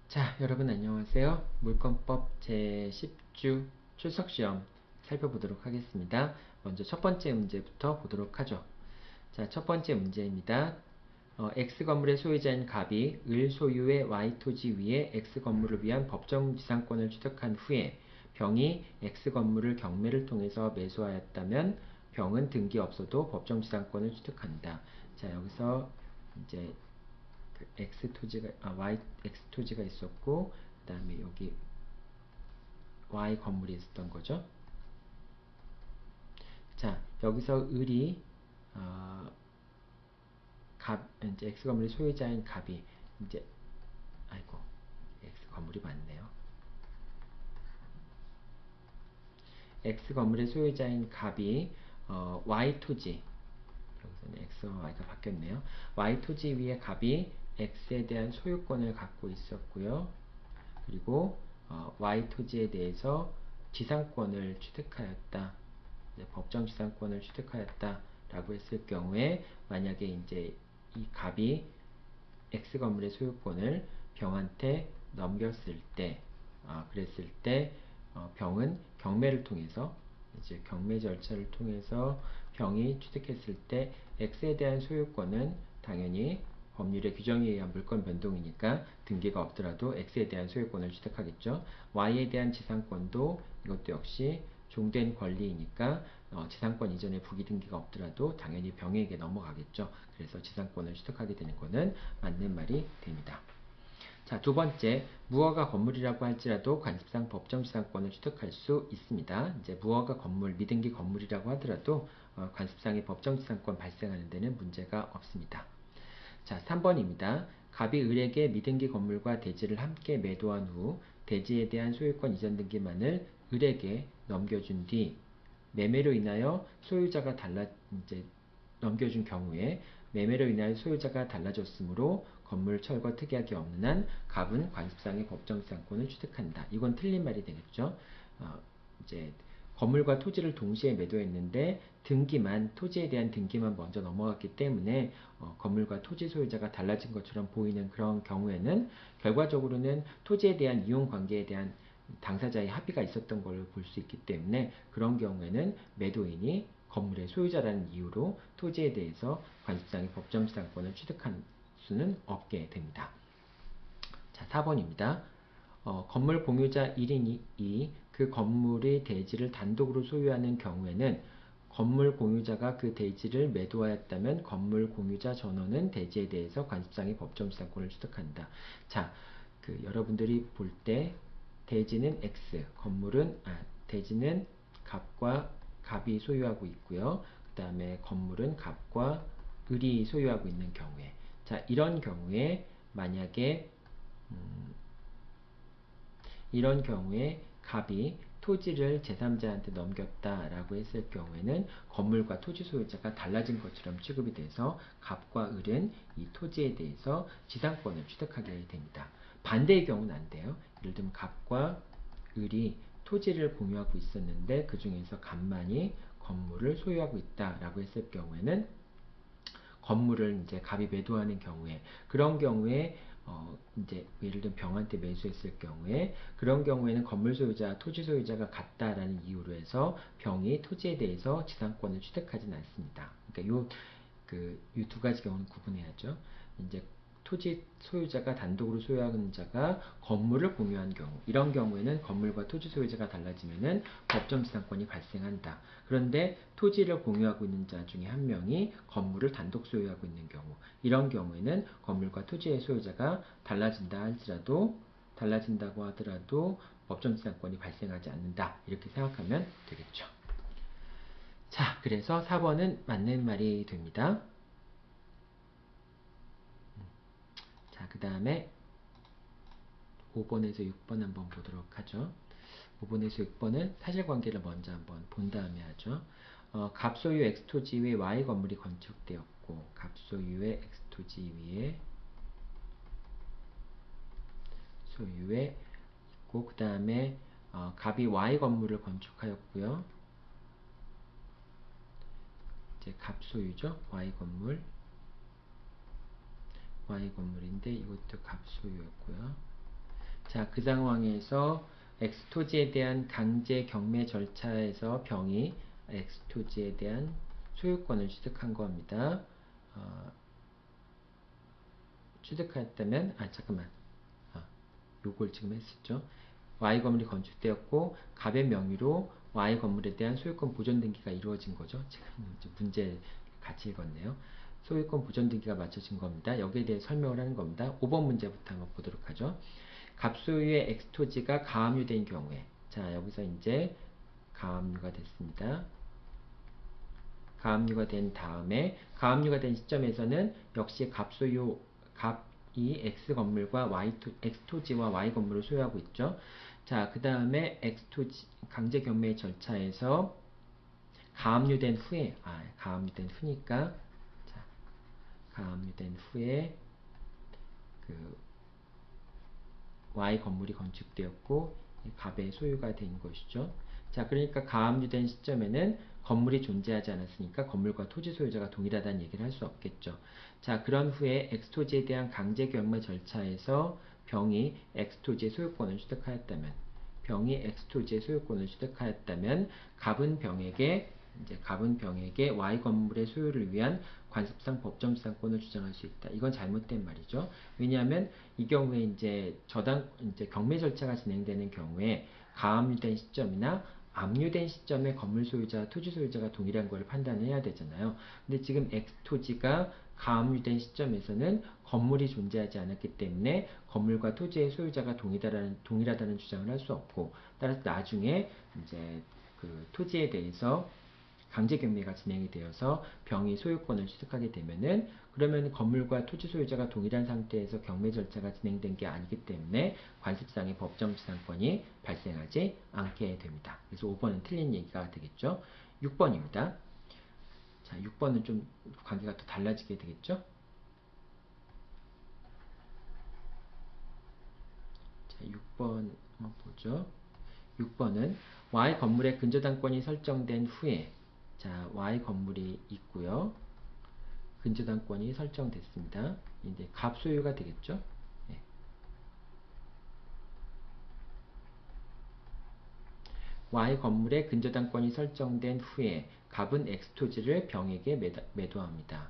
자, 여러분 안녕하세요. 물권법 제10주 출석시험 살펴보도록 하겠습니다. 먼저 첫 번째 문제부터 보도록 하죠. 자, 첫 번째 문제입니다. X 건물의 소유자인 갑이 을 소유의 Y 토지 위에 X 건물을 위한 법정 지상권을 취득한 후에 병이 X 건물을 경매를 통해서 매수하였다면 병은 등기 없어도 법정 지상권을 취득한다. 자, 여기서 이제 그 X 토지가 있었고, 그 다음에 여기 Y 건물이 있었던 거죠. 자, 여기서 을이, 어, 이제 X 건물의 소유자인 갑이, 이제, 아이고, X 건물이 맞네요. X 건물의 소유자인 갑이, Y 토지, 여기서는 X와 Y가 바뀌었네요. Y 토지 위에 갑이 X에 대한 소유권을 갖고 있었고요. 그리고 Y 토지에 대해서 지상권을 취득하였다. 법정 지상권을 취득하였다라고 했을 경우에 만약에 이제 이 갑이 X 건물의 소유권을 병한테 넘겼을 때, 그랬을 때 병은 경매를 통해서 이제 경매 절차를 통해서 병이 취득했을 때 X에 대한 소유권은 당연히 법률의 규정에 의한 물권 변동이니까 등기가 없더라도 X에 대한 소유권을 취득하겠죠. Y에 대한 지상권도 이것도 역시 종된 권리이니까 지상권 이전에 부기등기가 없더라도 당연히 병에게 넘어가겠죠. 그래서 지상권을 취득하게 되는 것은 맞는 말이 됩니다. 자, 두 번째, 무허가 건물이라고 할지라도 관습상 법정 지상권을 취득할 수 있습니다. 이제 무허가 건물, 미등기 건물이라고 하더라도 관습상의 법정 지상권 발생하는 데는 문제가 없습니다. 자, 3번입니다. 갑이 을에게 미등기 건물과 대지를 함께 매도한 후 대지에 대한 소유권 이전 등기만을 을에게 넘겨준 뒤 매매로 인하여 소유자가 이제 넘겨준 경우에 매매로 인하여 소유자가 달라졌으므로 건물 철거 특약이 없는 한 갑은 관습상의 법정지상권을 취득한다. 이건 틀린 말이 되겠죠. 이제 건물과 토지를 동시에 매도했는데 토지에 대한 등기만 먼저 넘어갔기 때문에 건물과 토지 소유자가 달라진 것처럼 보이는 그런 경우에는 결과적으로는 토지에 대한 이용 관계에 대한 당사자의 합의가 있었던 걸로 볼 수 있기 때문에 그런 경우에는 매도인이 건물의 소유자라는 이유로 토지에 대해서 관습상의 법정지상권을 취득할 수는 없게 됩니다. 자, 4번입니다. 건물 공유자 1인이 그 건물의 대지를 단독으로 소유하는 경우에는 건물 공유자가 그 대지를 매도하였다면 건물 공유자 전원은 대지에 대해서 관습상의 법정지상권을 취득한다. 자, 여러분들이 볼 때 대지는 X, 대지는 갑이 소유하고 있고요. 그 다음에 건물은 갑과 을이 소유하고 있는 경우에, 자, 이런 경우에 갑이 토지를 제3자한테 넘겼다라고 했을 경우에는 건물과 토지 소유자가 달라진 것처럼 취급이 돼서 갑과 을은 이 토지에 대해서 지상권을 취득하게 됩니다. 반대의 경우는 안 돼요. 예를 들면 갑과 을이 토지를 공유하고 있었는데 그 중에서 갑만이 건물을 소유하고 있다라고 했을 경우에는 건물을 이제 갑이 매도하는 경우에 그런 경우에 이제 예를 들면 병한테 매수했을 경우에 그런 경우에는 건물 소유자, 토지 소유자가 같다라는 이유로 해서 병이 토지에 대해서 지상권을 취득하진 않습니다. 그러니까 이 두 가지 경우는 구분해야죠. 이제 토지 소유자가 단독으로 소유하는 자가 건물을 공유한 경우, 이런 경우에는 건물과 토지 소유자가 달라지면은 법정 지상권이 발생한다. 그런데 토지를 공유하고 있는 자 중에 한 명이 건물을 단독 소유하고 있는 경우, 이런 경우에는 건물과 토지의 소유자가 달라진다고 하더라도 법정 지상권이 발생하지 않는다. 이렇게 생각하면 되겠죠. 자, 그래서 4번은 맞는 말이 됩니다. 자, 그 다음에 5번에서 6번 한번 보도록 하죠. 5번에서 6번은 사실관계를 먼저 한번 본 다음에 하죠. 갑소유 X토지 위에 Y 건물이 건축되었고, 갑소유의 X토지 위에 소유에 있고, 그 다음에 갑이 Y 건물을 건축하였고요. 이제 갑소유죠. Y 건물인데 이것도 갑소유였고요. 자, 그 상황에서 X토지에 대한 강제 경매 절차에서 병이 X토지에 대한 소유권을 취득한 겁니다. 취득하였다면, 잠깐만. 요걸 지금 했었죠. Y 건물이 건축되었고, 갑의 명의로 Y 건물에 대한 소유권 보존 등기가 이루어진 거죠. 지금 문제 같이 읽었네요. 소유권 보존 등기가 마쳐진 겁니다. 여기에 대해 설명을 하는 겁니다. 5번 문제부터 한번 보도록 하죠. 갑소유의 X토지가 가압류된 경우에, 자, 여기서 이제 가압류가 됐습니다. 가압류가 된 다음에, 가압류가 된 시점에서는 역시 갑소유, 갑이 X 건물과 X토지와 Y 건물을 소유하고 있죠. 자, 그 다음에 X토지, 강제 경매 절차에서 가압류된 후에, 가압류된 후니까, 자, 가압류된 후에, 그, Y 건물이 건축되었고, 갑의 소유가 된 것이죠. 자, 그러니까 가압류된 시점에는 건물이 존재하지 않았으니까 건물과 토지 소유자가 동일하다는 얘기를 할 수 없겠죠. 자, 그런 후에 X토지에 대한 강제 경매 절차에서 병이 X토지의 소유권을 취득하였다면, 갑은 병에게 Y 건물의 소유를 위한 관습상 법정지상권을 주장할 수 있다. 이건 잘못된 말이죠. 왜냐하면 이 경우에 이제 경매 절차가 진행되는 경우에 가압류된 시점이나 압류된 시점에 건물 소유자, 토지 소유자가 동일한 것을 판단해야 되잖아요. 근데 지금 X토지가 가압류된 시점에서는 건물이 존재하지 않았기 때문에 건물과 토지의 소유자가 동일하다는 주장을 할 수 없고, 따라서 나중에 이제 그 토지에 대해서 강제 경매가 진행이 되어서 병이 소유권을 취득하게 되면은, 그러면 건물과 토지 소유자가 동일한 상태에서 경매 절차가 진행된 게 아니기 때문에 관습상의 법정지상권이 발생하지 않게 됩니다. 그래서 5번은 틀린 얘기가 되겠죠. 6번입니다. 자, 6번은 좀 관계가 또 달라지게 되겠죠. 자, 6번 한번 보죠. 6번은 Y 건물의 근저당권이 설정된 후에, 자, Y 건물이 있고요. 근저당권이 설정됐습니다. 이제 갑소유가 되겠죠. 네. Y 건물의 근저당권이 설정된 후에 갑은 X토지를 병에게 매도합니다.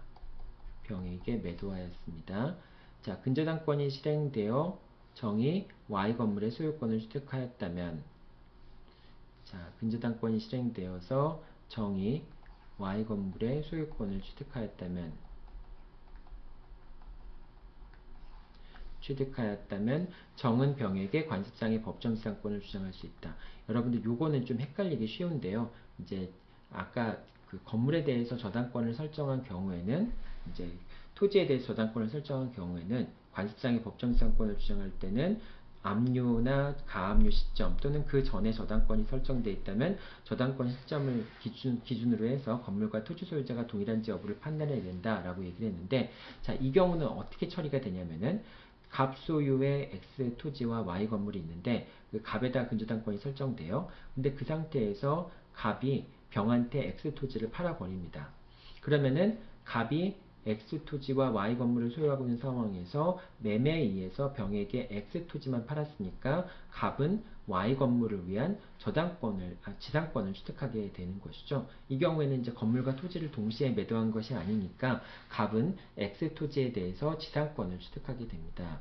병에게 매도하였습니다. 자, 근저당권이 실행되어 정이 Y 건물의 소유권을 취득하였다면, 자, 근저당권이 실행되어서 정이 Y 건물의 소유권을 취득하였다면 정은 병에게 관습상의 법정지상권을 주장할 수 있다. 여러분들 요거는 좀 헷갈리기 쉬운데요. 이제 아까 그 건물에 대해서 저당권을 설정한 경우에는, 이제 토지에 대해서 저당권을 설정한 경우에는 관습상의 법정지상권을 주장할 때는 압류나 가압류 시점 또는 그 전에 저당권이 설정되어 있다면 저당권 시점을 기준으로 해서 건물과 토지 소유자가 동일한지 여부를 판단해야 된다라고 얘기를 했는데, 자, 이 경우는 어떻게 처리가 되냐면은 갑 소유의 X 토지와 Y 건물이 있는데 그 갑에다 근저당권이 설정돼요. 근데 그 상태에서 갑이 병한테 X 토지를 팔아버립니다. 그러면은 갑이 X 토지와 Y 건물을 소유하고 있는 상황에서 매매에 의해서 병에게 X 토지만 팔았으니까 갑은 Y 건물을 위한 지상권을 취득하게 되는 것이죠. 이 경우에는 이제 건물과 토지를 동시에 매도한 것이 아니니까 갑은 X 토지에 대해서 지상권을 취득하게 됩니다.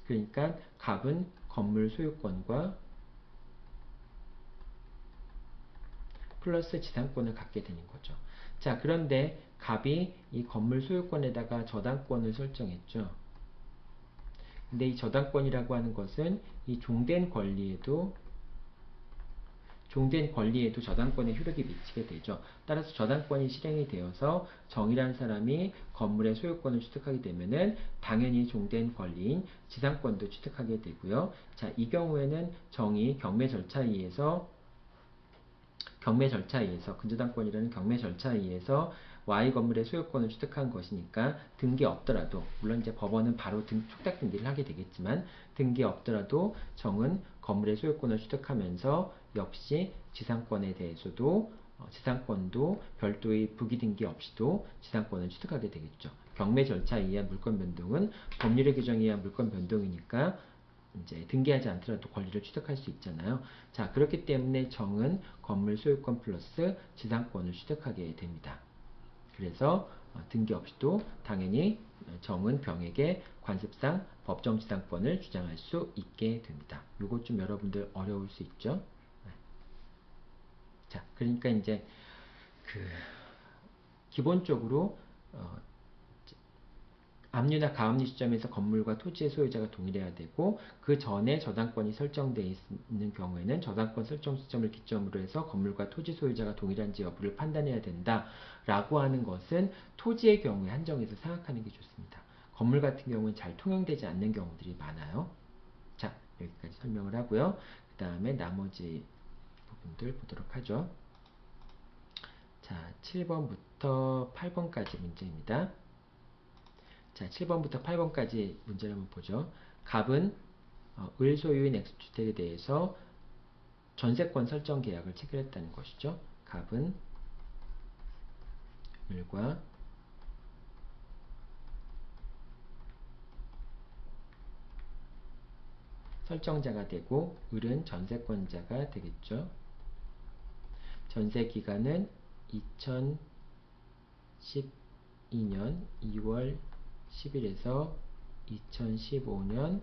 그러니까 갑은 건물 소유권과 플러스 지상권을 갖게 되는 거죠. 자, 그런데 갑이 이 건물 소유권에다가 저당권을 설정했죠. 근데 이 저당권이라고 하는 것은 이 종된 권리에도 저당권의 효력이 미치게 되죠. 따라서 저당권이 실행이 되어서 정이라는 사람이 건물의 소유권을 취득하게 되면은 당연히 종된 권리인 지상권도 취득하게 되고요. 자, 이 경우에는 정이 경매 절차에 의해서 근저당권이라는 경매 절차에 의해서 Y 건물의 소유권을 취득한 것이니까 등기 없더라도, 물론 이제 법원은 바로 촉탁 등기를 하게 되겠지만 등기 없더라도 정은 건물의 소유권을 취득하면서 역시 지상권에 대해서도 지상권도 별도의 부기 등기 없이도 지상권을 취득하게 되겠죠. 경매 절차에 의한 물권 변동은 법률의 규정에 의한 물권 변동이니까 이제 등기하지 않더라도 권리를 취득할 수 있잖아요. 자, 그렇기 때문에 정은 건물 소유권 플러스 지상권을 취득하게 됩니다. 그래서 등기 없이도 당연히 정은 병에게 관습상 법정 지상권을 주장할 수 있게 됩니다. 요거 좀 여러분들 어려울 수 있죠. 자, 그러니까 이제 그 기본적으로 압류나 가압류 시점에서 건물과 토지의 소유자가 동일해야 되고 그 전에 저당권이 설정되어 있는 경우에는 저당권 설정 시점을 기점으로 해서 건물과 토지 소유자가 동일한지 여부를 판단해야 된다라고 하는 것은 토지의 경우에 한정해서 생각하는 게 좋습니다. 건물 같은 경우는 잘 통용되지 않는 경우들이 많아요. 자, 여기까지 설명을 하고요. 그 다음에 나머지 부분들 보도록 하죠. 자, 7번부터 8번까지 문제입니다. 자, 7번부터 8번까지 문제를 한번 보죠. 갑은 을 소유인 X주택에 대해서 전세권 설정 계약을 체결했다는 것이죠. 갑은 을과 설정자가 되고 을은 전세권자가 되겠죠. 전세 기간은 2012년 2월 10일에서 2015년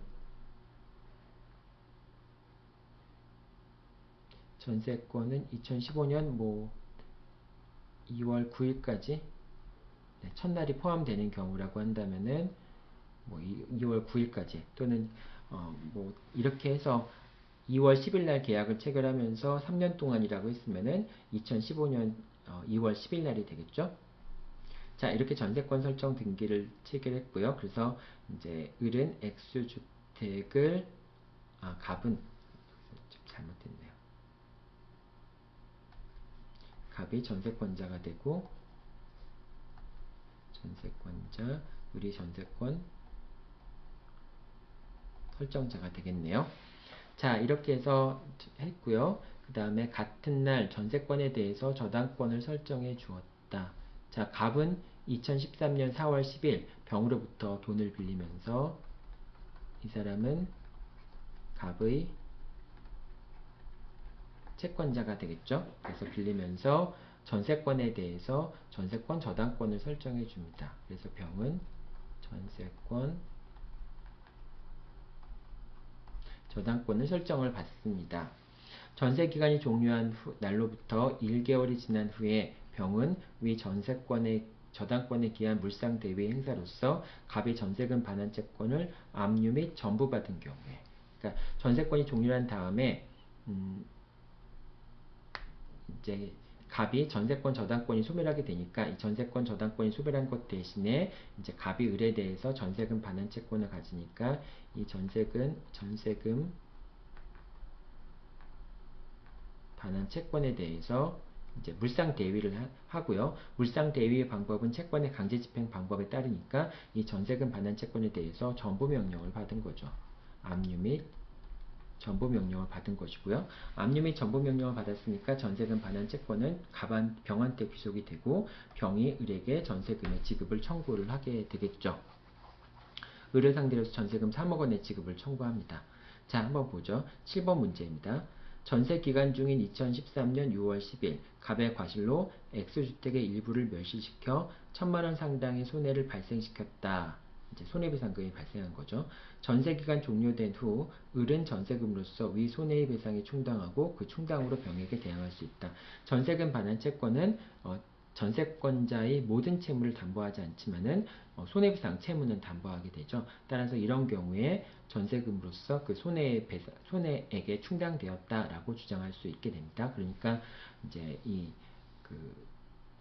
전세권은 2015년 2월 9일까지 첫날이 포함되는 경우라고 한다면은 2월 9일까지 또는 이렇게 해서 2월 10일 날 계약을 체결하면서 3년 동안이라고 했으면은 2015년 2월 10일 날이 되겠죠. 자, 이렇게 전세권 설정 등기를 체결했고요. 그래서 이제 을은 X주택을 갑은 잘못됐네요. 갑이 전세권자가 되고 전세권자, 을이 전세권 설정자가 되겠네요. 자, 이렇게 해서 했고요. 그 다음에 같은 날 전세권에 대해서 저당권을 설정해 주었다. 자, 갑은 2013년 4월 10일 병으로부터 돈을 빌리면서 이 사람은 갑의 채권자가 되겠죠. 그래서 빌리면서 전세권에 대해서 전세권 저당권을 설정해 줍니다. 그래서 병은 전세권 저당권을 설정을 받습니다. 전세기간이 종료한 날로부터 1개월이 지난 후에 병은 위 전세권의 저당권에 기한 물상대위 행사로서 갑이 전세금 반환 채권을 압류 및 전부받은 경우에, 그러니까 전세권이 종료한 다음에 이제 갑이 전세권 저당권이 소멸하게 되니까 이 전세권 저당권이 소멸한 것 대신에 이제 갑이 을에 대해서 전세금 반환 채권을 가지니까 이 전세금 반환 채권에 대해서 이제 물상 대위를 하고요. 물상 대위의 방법은 채권의 강제 집행 방법에 따르니까 이 전세금 반환 채권에 대해서 전부 명령을 받은 거죠. 압류 및 전부 명령을 받은 것이고요. 압류 및 전부 명령을 받았으니까 전세금 반환 채권은 병한테 귀속이 되고 병이 을에게 전세금의 지급을 청구를 하게 되겠죠. 을을 상대로 해서 전세금 3억 원의 지급을 청구합니다. 자, 한번 보죠. 7번 문제입니다. 전세 기간 중인 2013년 6월 10일 갑의 과실로 X주택의 일부를 멸실시켜 1,000만 원 상당의 손해를 발생시켰다. 이제 손해배상금이 발생한 거죠. 전세기간 종료된 후 을은 전세금으로서 위 손해배상이 충당하고 그 충당으로 병에게 대항할 수 있다. 전세금 반환 채권은 전세권자의 모든 채무를 담보하지 않지만은 손해배상 채무는 담보하게 되죠. 따라서 이런 경우에 전세금으로서 그 손해액에 충당되었다라고 주장할 수 있게 됩니다. 그러니까 이제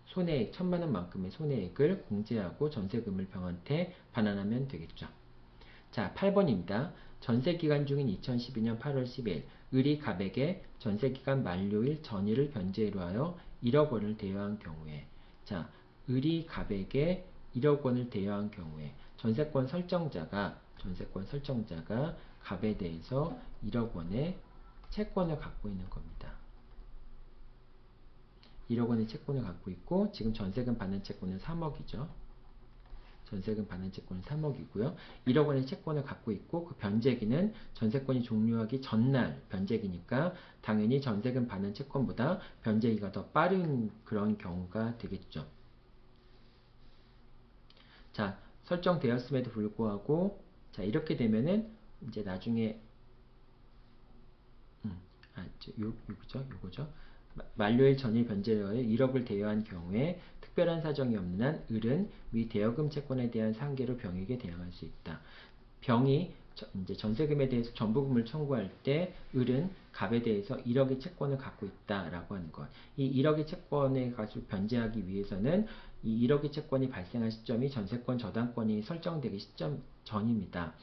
손해액 1,000만 원만큼의 손해액을 공제하고 전세금을 병한테 반환하면 되겠죠. 자, 8번입니다. 전세기간 중인 2012년 8월 10일 을이 갑에게 전세기간 만료일 전일을 변제로 하여 1억 원을 대여한 경우에, 자, 을이 갑에게 1억 원을 대여한 경우에 전세권 설정자가 갑에 대해서 1억 원의 채권을 갖고 있는 겁니다. 1억 원의 채권을 갖고 있고 지금 전세금 받는 채권은 3억이죠. 전세금 반환 채권은 3억이고요. 1억 원의 채권을 갖고 있고 그 변제기는 전세권이 종료하기 전날 변제기니까 당연히 전세금 반환 채권보다 변제기가 더 빠른 그런 경우가 되겠죠. 자, 설정되었음에도 불구하고 자, 이렇게 되면은 이제 나중에 요거죠. 만료일 전일 변제료에 1억을 대여한 경우에 특별한 사정이 없는 한 을은 위 대여금 채권에 대한 상계로 병에게 대항할 수 있다. 병이 이제 전세금에 대해서 전부금을 청구할 때 을은 갑에 대해서 1억의 채권을 갖고 있다라고 하는 것. 이 1억의 채권에 가지고 변제하기 위해서는 이 1억의 채권이 발생한 시점이 전세권 저당권이 설정되기 시점 전입니다.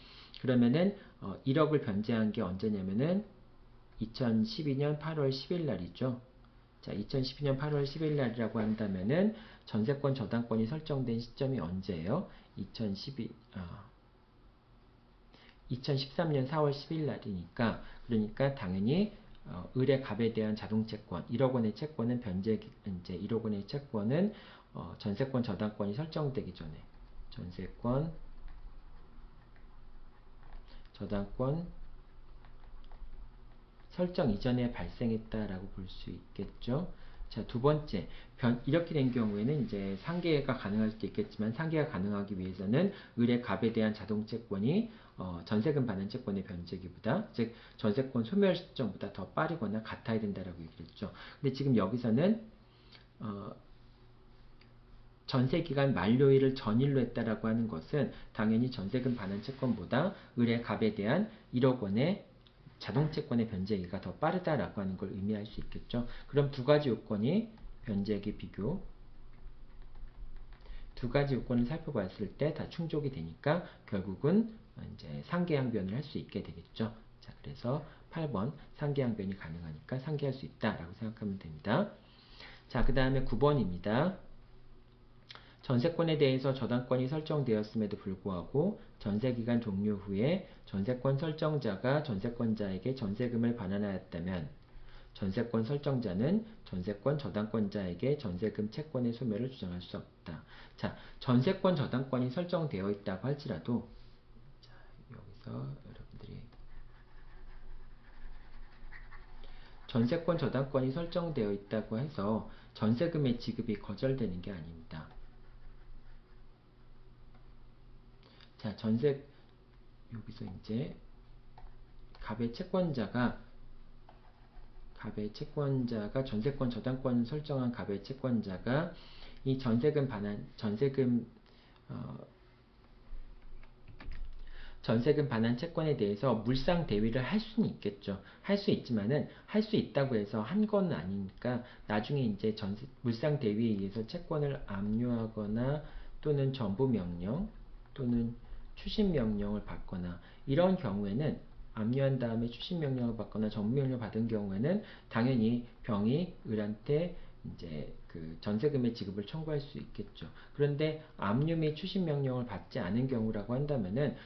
그러면은 1억을 변제한 게 언제냐면은 2012년 8월 10일 날이죠. 자, 2012년 8월 10일 날이라고 한다면은 전세권 저당권이 설정된 시점이 언제예요? 2013년 4월 10일 날이니까 그러니까 당연히 을의 갑에 대한 자동채권 1억 원의 채권은 이제 1억 원의 채권은 전세권 저당권이 설정되기 전에 전세권 저당권 설정 이전에 발생했다라고 볼 수 있겠죠. 자, 두 번째, 이렇게 된 경우에는 이제 상계가 가능할 수도 있겠지만 상계가 가능하기 위해서는 을의 갑에 대한 자동채권이 전세금 반환 채권의 변제기보다 즉 전세권 소멸 시점보다 더 빠르거나 같아야 된다라고 얘기를 했죠. 근데 지금 여기서는 전세기간 만료일을 전일로 했다라고 하는 것은 당연히 전세금 반환 채권보다 을의 갑에 대한 1억 원의 자동채권의 변제기가 더 빠르다라고 하는 걸 의미할 수 있겠죠. 그럼 두 가지 요건이 변제기 비교 두 가지 요건을 살펴봤을 때 다 충족이 되니까 결국은 이제 상계항변을 할 수 있게 되겠죠. 자, 그래서 8번 상계항변이 가능하니까 상계할 수 있다라고 생각하면 됩니다. 자, 그 다음에 9번입니다. 전세권에 대해서 저당권이 설정되었음에도 불구하고 전세기간 종료 후에 전세권 설정자가 전세권자에게 전세금을 반환하였다면 전세권 설정자는 전세권 저당권자에게 전세금 채권의 소멸을 주장할 수 없다. 자, 전세권 저당권이 설정되어 있다고 할지라도 자, 여기서 여러분들이 전세권 저당권이 설정되어 있다고 해서 전세금의 지급이 거절되는 게 아닙니다. 자, 여기서 이제 갑의 채권자가 전세권 저당권 설정한 갑의 채권자가 이 전세금 반환 채권에 대해서 물상 대위를 할 수는 있겠죠. 할 수 있지만은 할 수 있다고 해서 한 건 아니니까 나중에 이제 물상 대위에 의해서 채권을 압류하거나 또는 전부 명령 또는 추심 명령을 받거나 이런 경우에는 압류한 다음에 추심 명령을 받거나 전부 명령을 받은 경우에는 당연히 병이 을한테 이제 그 전세금의 지급을 청구할 수 있겠죠. 그런데 압류 및 추심 명령을 받지 않은 경우라고 한다면은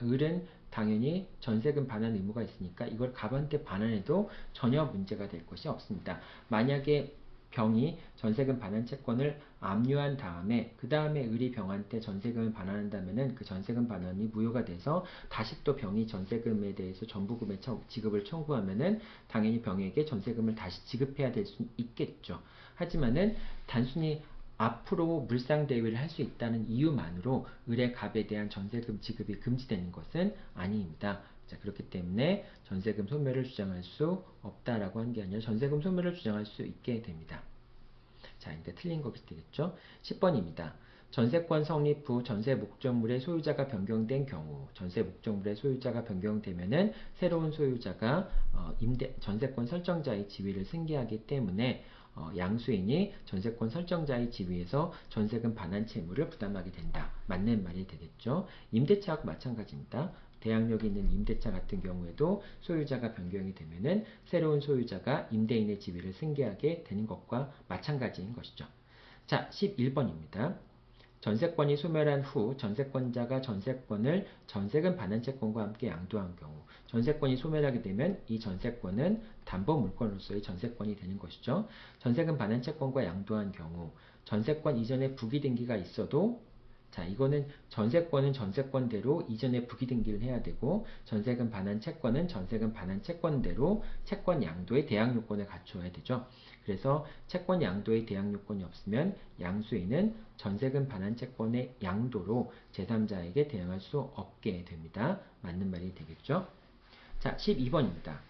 을은 당연히 전세금 반환 의무가 있으니까 이걸 갑한테 반환해도 전혀 문제가 될 것이 없습니다. 만약에 병이 전세금 반환 채권을 압류한 다음에 그 다음에 을이 병한테 전세금을 반환한다면은 그 전세금 반환이 무효가 돼서 다시 또 병이 전세금에 대해서 전부금의 지급을 청구하면은 당연히 병에게 전세금을 다시 지급해야 될 수 있겠죠. 하지만은 단순히 앞으로 물상 대위를 할 수 있다는 이유만으로 을의 갑에 대한 전세금 지급이 금지되는 것은 아닙니다. 자, 그렇기 때문에 전세금 소멸을 주장할 수 없다라고 한 게 아니라 전세금 소멸을 주장할 수 있게 됩니다. 자, 그러니까 틀린 것이 되겠죠. 10번입니다. 전세권 성립 후 전세 목적물의 소유자가 변경된 경우 전세 목적물의 소유자가 변경되면은 새로운 소유자가 전세권 설정자의 지위를 승계하기 때문에 양수인이 전세권 설정자의 지위에서 전세금 반환 채무를 부담하게 된다. 맞는 말이 되겠죠. 임대차하고 마찬가지입니다. 대항력이 있는 임대차 같은 경우에도 소유자가 변경이 되면은 새로운 소유자가 임대인의 지위를 승계하게 되는 것과 마찬가지인 것이죠. 자, 11번입니다. 전세권이 소멸한 후 전세권자가 전세권을 전세금 반환 채권과 함께 양도한 경우 전세권이 소멸하게 되면 이 전세권은 담보 물권으로서의 전세권이 되는 것이죠. 전세금 반환 채권과 양도한 경우 전세권 이전에 부기 등기가 있어도 자, 이거는 전세권은 전세권대로 이전에 부기등기를 해야 되고, 전세금 반환 채권은 전세금 반환 채권대로 채권 양도의 대항 요건을 갖춰야 되죠. 그래서 채권 양도의 대항 요건이 없으면 양수인은 전세금 반환 채권의 양도로 제3자에게 대항할 수 없게 됩니다. 맞는 말이 되겠죠? 자, 12번입니다.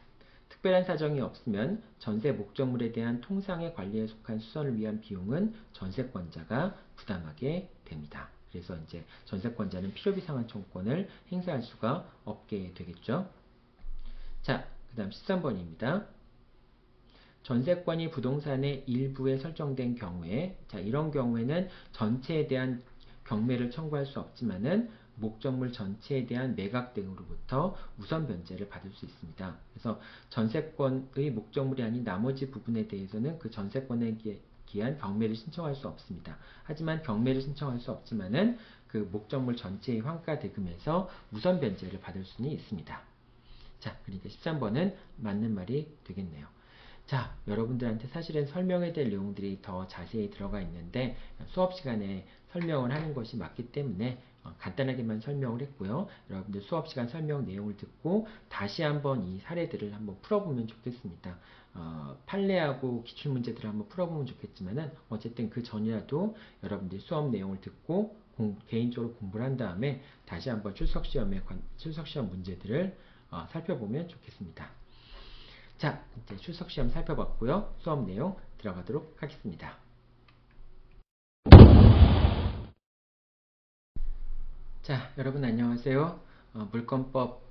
특별한 사정이 없으면 전세 목적물에 대한 통상의 관리에 속한 수선을 위한 비용은 전세권자가 부담하게 됩니다. 그래서 이제 전세권자는 필요비 상환 청구권을 행사할 수가 없게 되겠죠. 자, 그 다음 13번입니다. 전세권이 부동산의 일부에 설정된 경우에, 자, 이런 경우에는 전체에 대한 경매를 청구할 수 없지만은 목적물 전체에 대한 매각 등으로부터 우선 변제를 받을 수 있습니다. 그래서 전세권의 목적물이 아닌 나머지 부분에 대해서는 그 전세권에 기한 경매를 신청할 수 없습니다. 하지만 경매를 신청할 수 없지만은 그 목적물 전체의 환가 대금에서 우선 변제를 받을 수는 있습니다. 자, 그러니까 13번은 맞는 말이 되겠네요. 자, 여러분들한테 사실은 설명해야 될 내용들이 더 자세히 들어가 있는데 수업 시간에 설명을 하는 것이 맞기 때문에 간단하게만 설명을 했고요. 여러분들 수업 시간 설명 내용을 듣고 다시 한번 이 사례들을 한번 풀어보면 좋겠습니다. 판례하고 기출문제들을 한번 풀어보면 좋겠지만은 어쨌든 그 전이라도 여러분들이 수업 내용을 듣고 개인적으로 공부를 한 다음에 다시 한번 출석시험 문제들을 살펴보면 좋겠습니다. 자, 이제 출석시험 살펴봤고요. 수업 내용 들어가도록 하겠습니다. 자, 여러분 안녕하세요. 물권법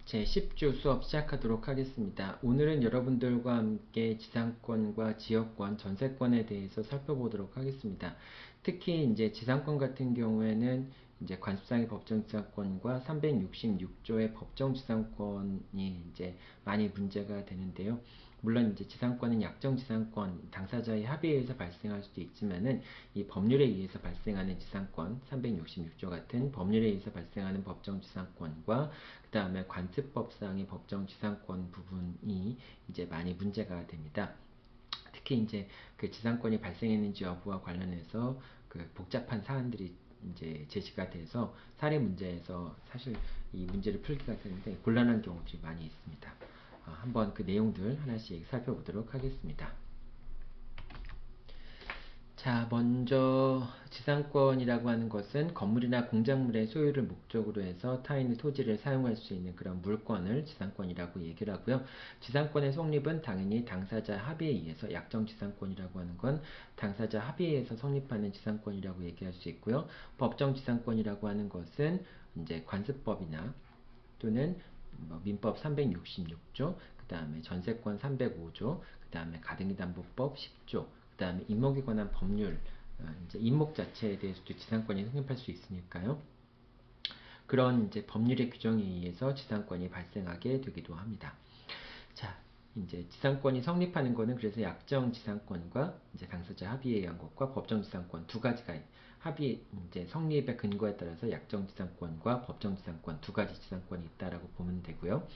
제10주 수업 시작하도록 하겠습니다. 오늘은 여러분들과 함께 지상권과 지역권, 전세권에 대해서 살펴보도록 하겠습니다. 특히 이제 지상권 같은 경우에는 이제 관습상의 법정지상권과 366조의 법정지상권이 이제 많이 문제가 되는데요. 물론 이제 지상권은 약정지상권, 당사자의 합의에 의해서 발생할 수도 있지만은 이 법률에 의해서 발생하는 지상권, 366조 같은 법률에 의해서 발생하는 법정지상권과 그 다음에 관습법상의 법정지상권 부분이 이제 많이 문제가 됩니다. 특히 이제 그 지상권이 발생했는지 여부와 관련해서 그 복잡한 사안들이 이제 제시가 돼서 사례 문제에서 사실 이 문제를 풀기가 되는데 곤란한 경우들이 많이 있습니다. 한번 그 내용들 하나씩 살펴보도록 하겠습니다. 자, 먼저 지상권이라고 하는 것은 건물이나 공작물의 소유를 목적으로 해서 타인의 토지를 사용할 수 있는 그런 물권을 지상권이라고 얘기를 하고요. 지상권의 성립은 당연히 당사자 합의에 의해서, 약정지상권이라고 하는 건 당사자 합의에 의해서 성립하는 지상권이라고 얘기할 수 있고요. 법정지상권이라고 하는 것은 이제 관습법이나 또는 민법 366조, 그 다음에 전세권 305조, 그 다음에 가등기담보법 10조, 그 다음에 임목에 관한 법률, 이제 임목 자체에 대해서도 지상권이 성립할 수 있으니까요. 그런 이제 법률의 규정에 의해서 지상권이 발생하게 되기도 합니다. 자, 이제 지상권이 성립하는 것은 그래서 약정 지상권과 이제 당사자 합의에 의한 것과 법정 지상권 두 가지가 합의 이제 성립의 근거에 따라서 약정 지상권과 법정 지상권 두 가지 지상권이 있다라고 보면 되고요.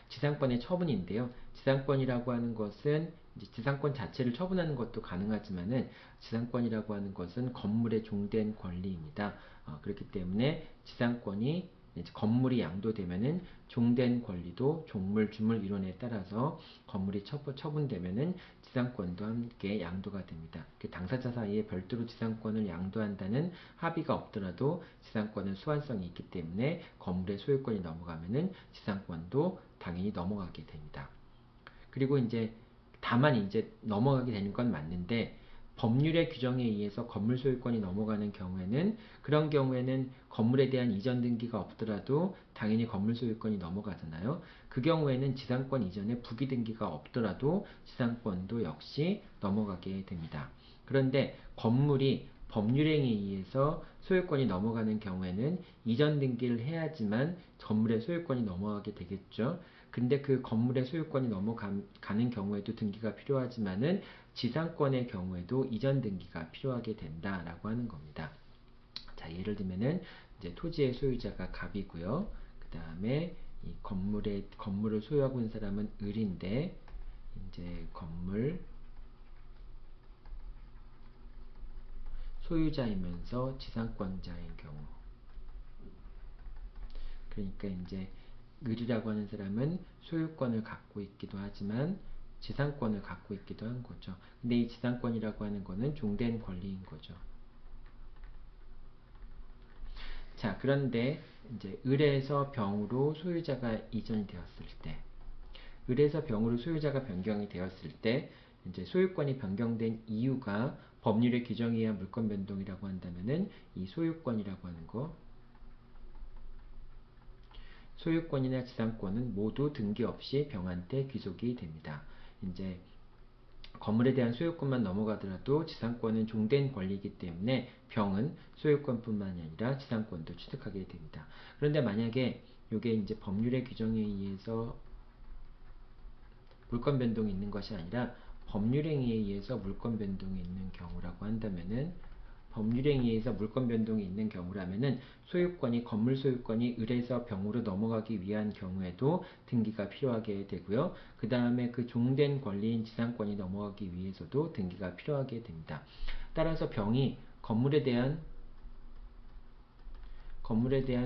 지상권의 처분인데요. 지상권이라고 하는 것은 이제 지상권 자체를 처분하는 것도 가능하지만은 지상권이라고 하는 것은 건물의 종된 권리입니다. 그렇기 때문에 지상권이 이제 건물이 양도되면은 종된 권리도 종물 주물 이론에 따라서 건물이 처분되면은 지상권도 함께 양도가 됩니다. 당사자 사이에 별도로 지상권을 양도한다는 합의가 없더라도 지상권은 수환성이 있기 때문에 건물의 소유권이 넘어가면은 지상권도 당연히 넘어가게 됩니다. 그리고 이제 다만 이제 넘어가게 되는 건 맞는데 법률의 규정에 의해서 건물 소유권이 넘어가는 경우에는 그런 경우에는 건물에 대한 이전 등기가 없더라도 당연히 건물 소유권이 넘어가잖아요. 그 경우에는 지상권 이전에 부기 등기가 없더라도 지상권도 역시 넘어가게 됩니다. 그런데 건물이 법률행위에 의해서 소유권이 넘어가는 경우에는 이전 등기를 해야지만 건물의 소유권이 넘어가게 되겠죠. 근데 그 건물의 소유권이 넘어가는 경우에도 등기가 필요하지만은 지상권의 경우에도 이전 등기가 필요하게 된다라고 하는 겁니다. 자, 예를 들면은 이제 토지의 소유자가 갑이고요. 그 다음에 이 건물을 소유하고 있는 사람은 을인데 이제 건물 소유자이면서 지상권자인 경우. 그러니까 이제 을이라고 하는 사람은 소유권을 갖고 있기도 하지만 지상권을 갖고 있기도 한 거죠. 근데 이 지상권이라고 하는 거는 종된 권리인 거죠. 자, 그런데 이제 을에서 병으로 소유자가 이전이 되었을 때, 을에서 병으로 소유자가 변경이 되었을 때, 이제 소유권이 변경된 이유가 법률의 규정에 의한 물권 변동이라고 한다면은 이 소유권이라고 하는 거, 소유권이나 지상권은 모두 등기 없이 병한테 귀속이 됩니다. 이제 건물에 대한 소유권만 넘어가더라도 지상권은 종된 권리이기 때문에 병은 소유권뿐만 아니라 지상권도 취득하게 됩니다. 그런데 만약에 이게 이제 법률의 규정에 의해서 물권 변동이 있는 것이 아니라 법률행위에 의해서 물권 변동이 있는 경우라고 한다면은 법률행위에 의해서 물권 변동이 있는 경우라면은 소유권이 건물 소유권이 을에서 병으로 넘어가기 위한 경우에도 등기가 필요하게 되고요. 그 다음에 그 종된 권리인 지상권이 넘어가기 위해서도 등기가 필요하게 됩니다. 따라서 병이 건물에 대한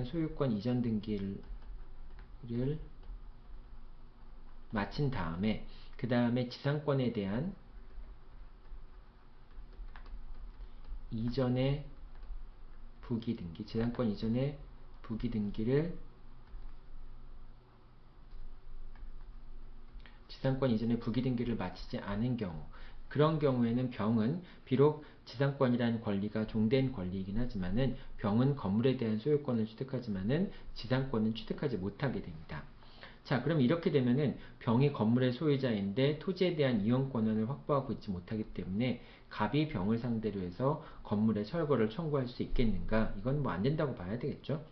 소유권 이전 등기를 마친 다음에 그 다음에 지상권에 대한 이전의 부기등기, 지상권 이전의 부기등기를 마치지 않은 경우, 그런 경우에는 병은 비록 지상권이라는 권리가 종된 권리이긴 하지만은 병은 건물에 대한 소유권을 취득하지만은 지상권은 취득하지 못하게 됩니다. 자, 그럼 이렇게 되면은 병이 건물의 소유자인데 토지에 대한 이용 권한을 확보하고 있지 못하기 때문에 갑이 병을 상대로 해서 건물의 철거를 청구할 수 있겠는가? 이건 뭐 안 된다고 봐야 되겠죠.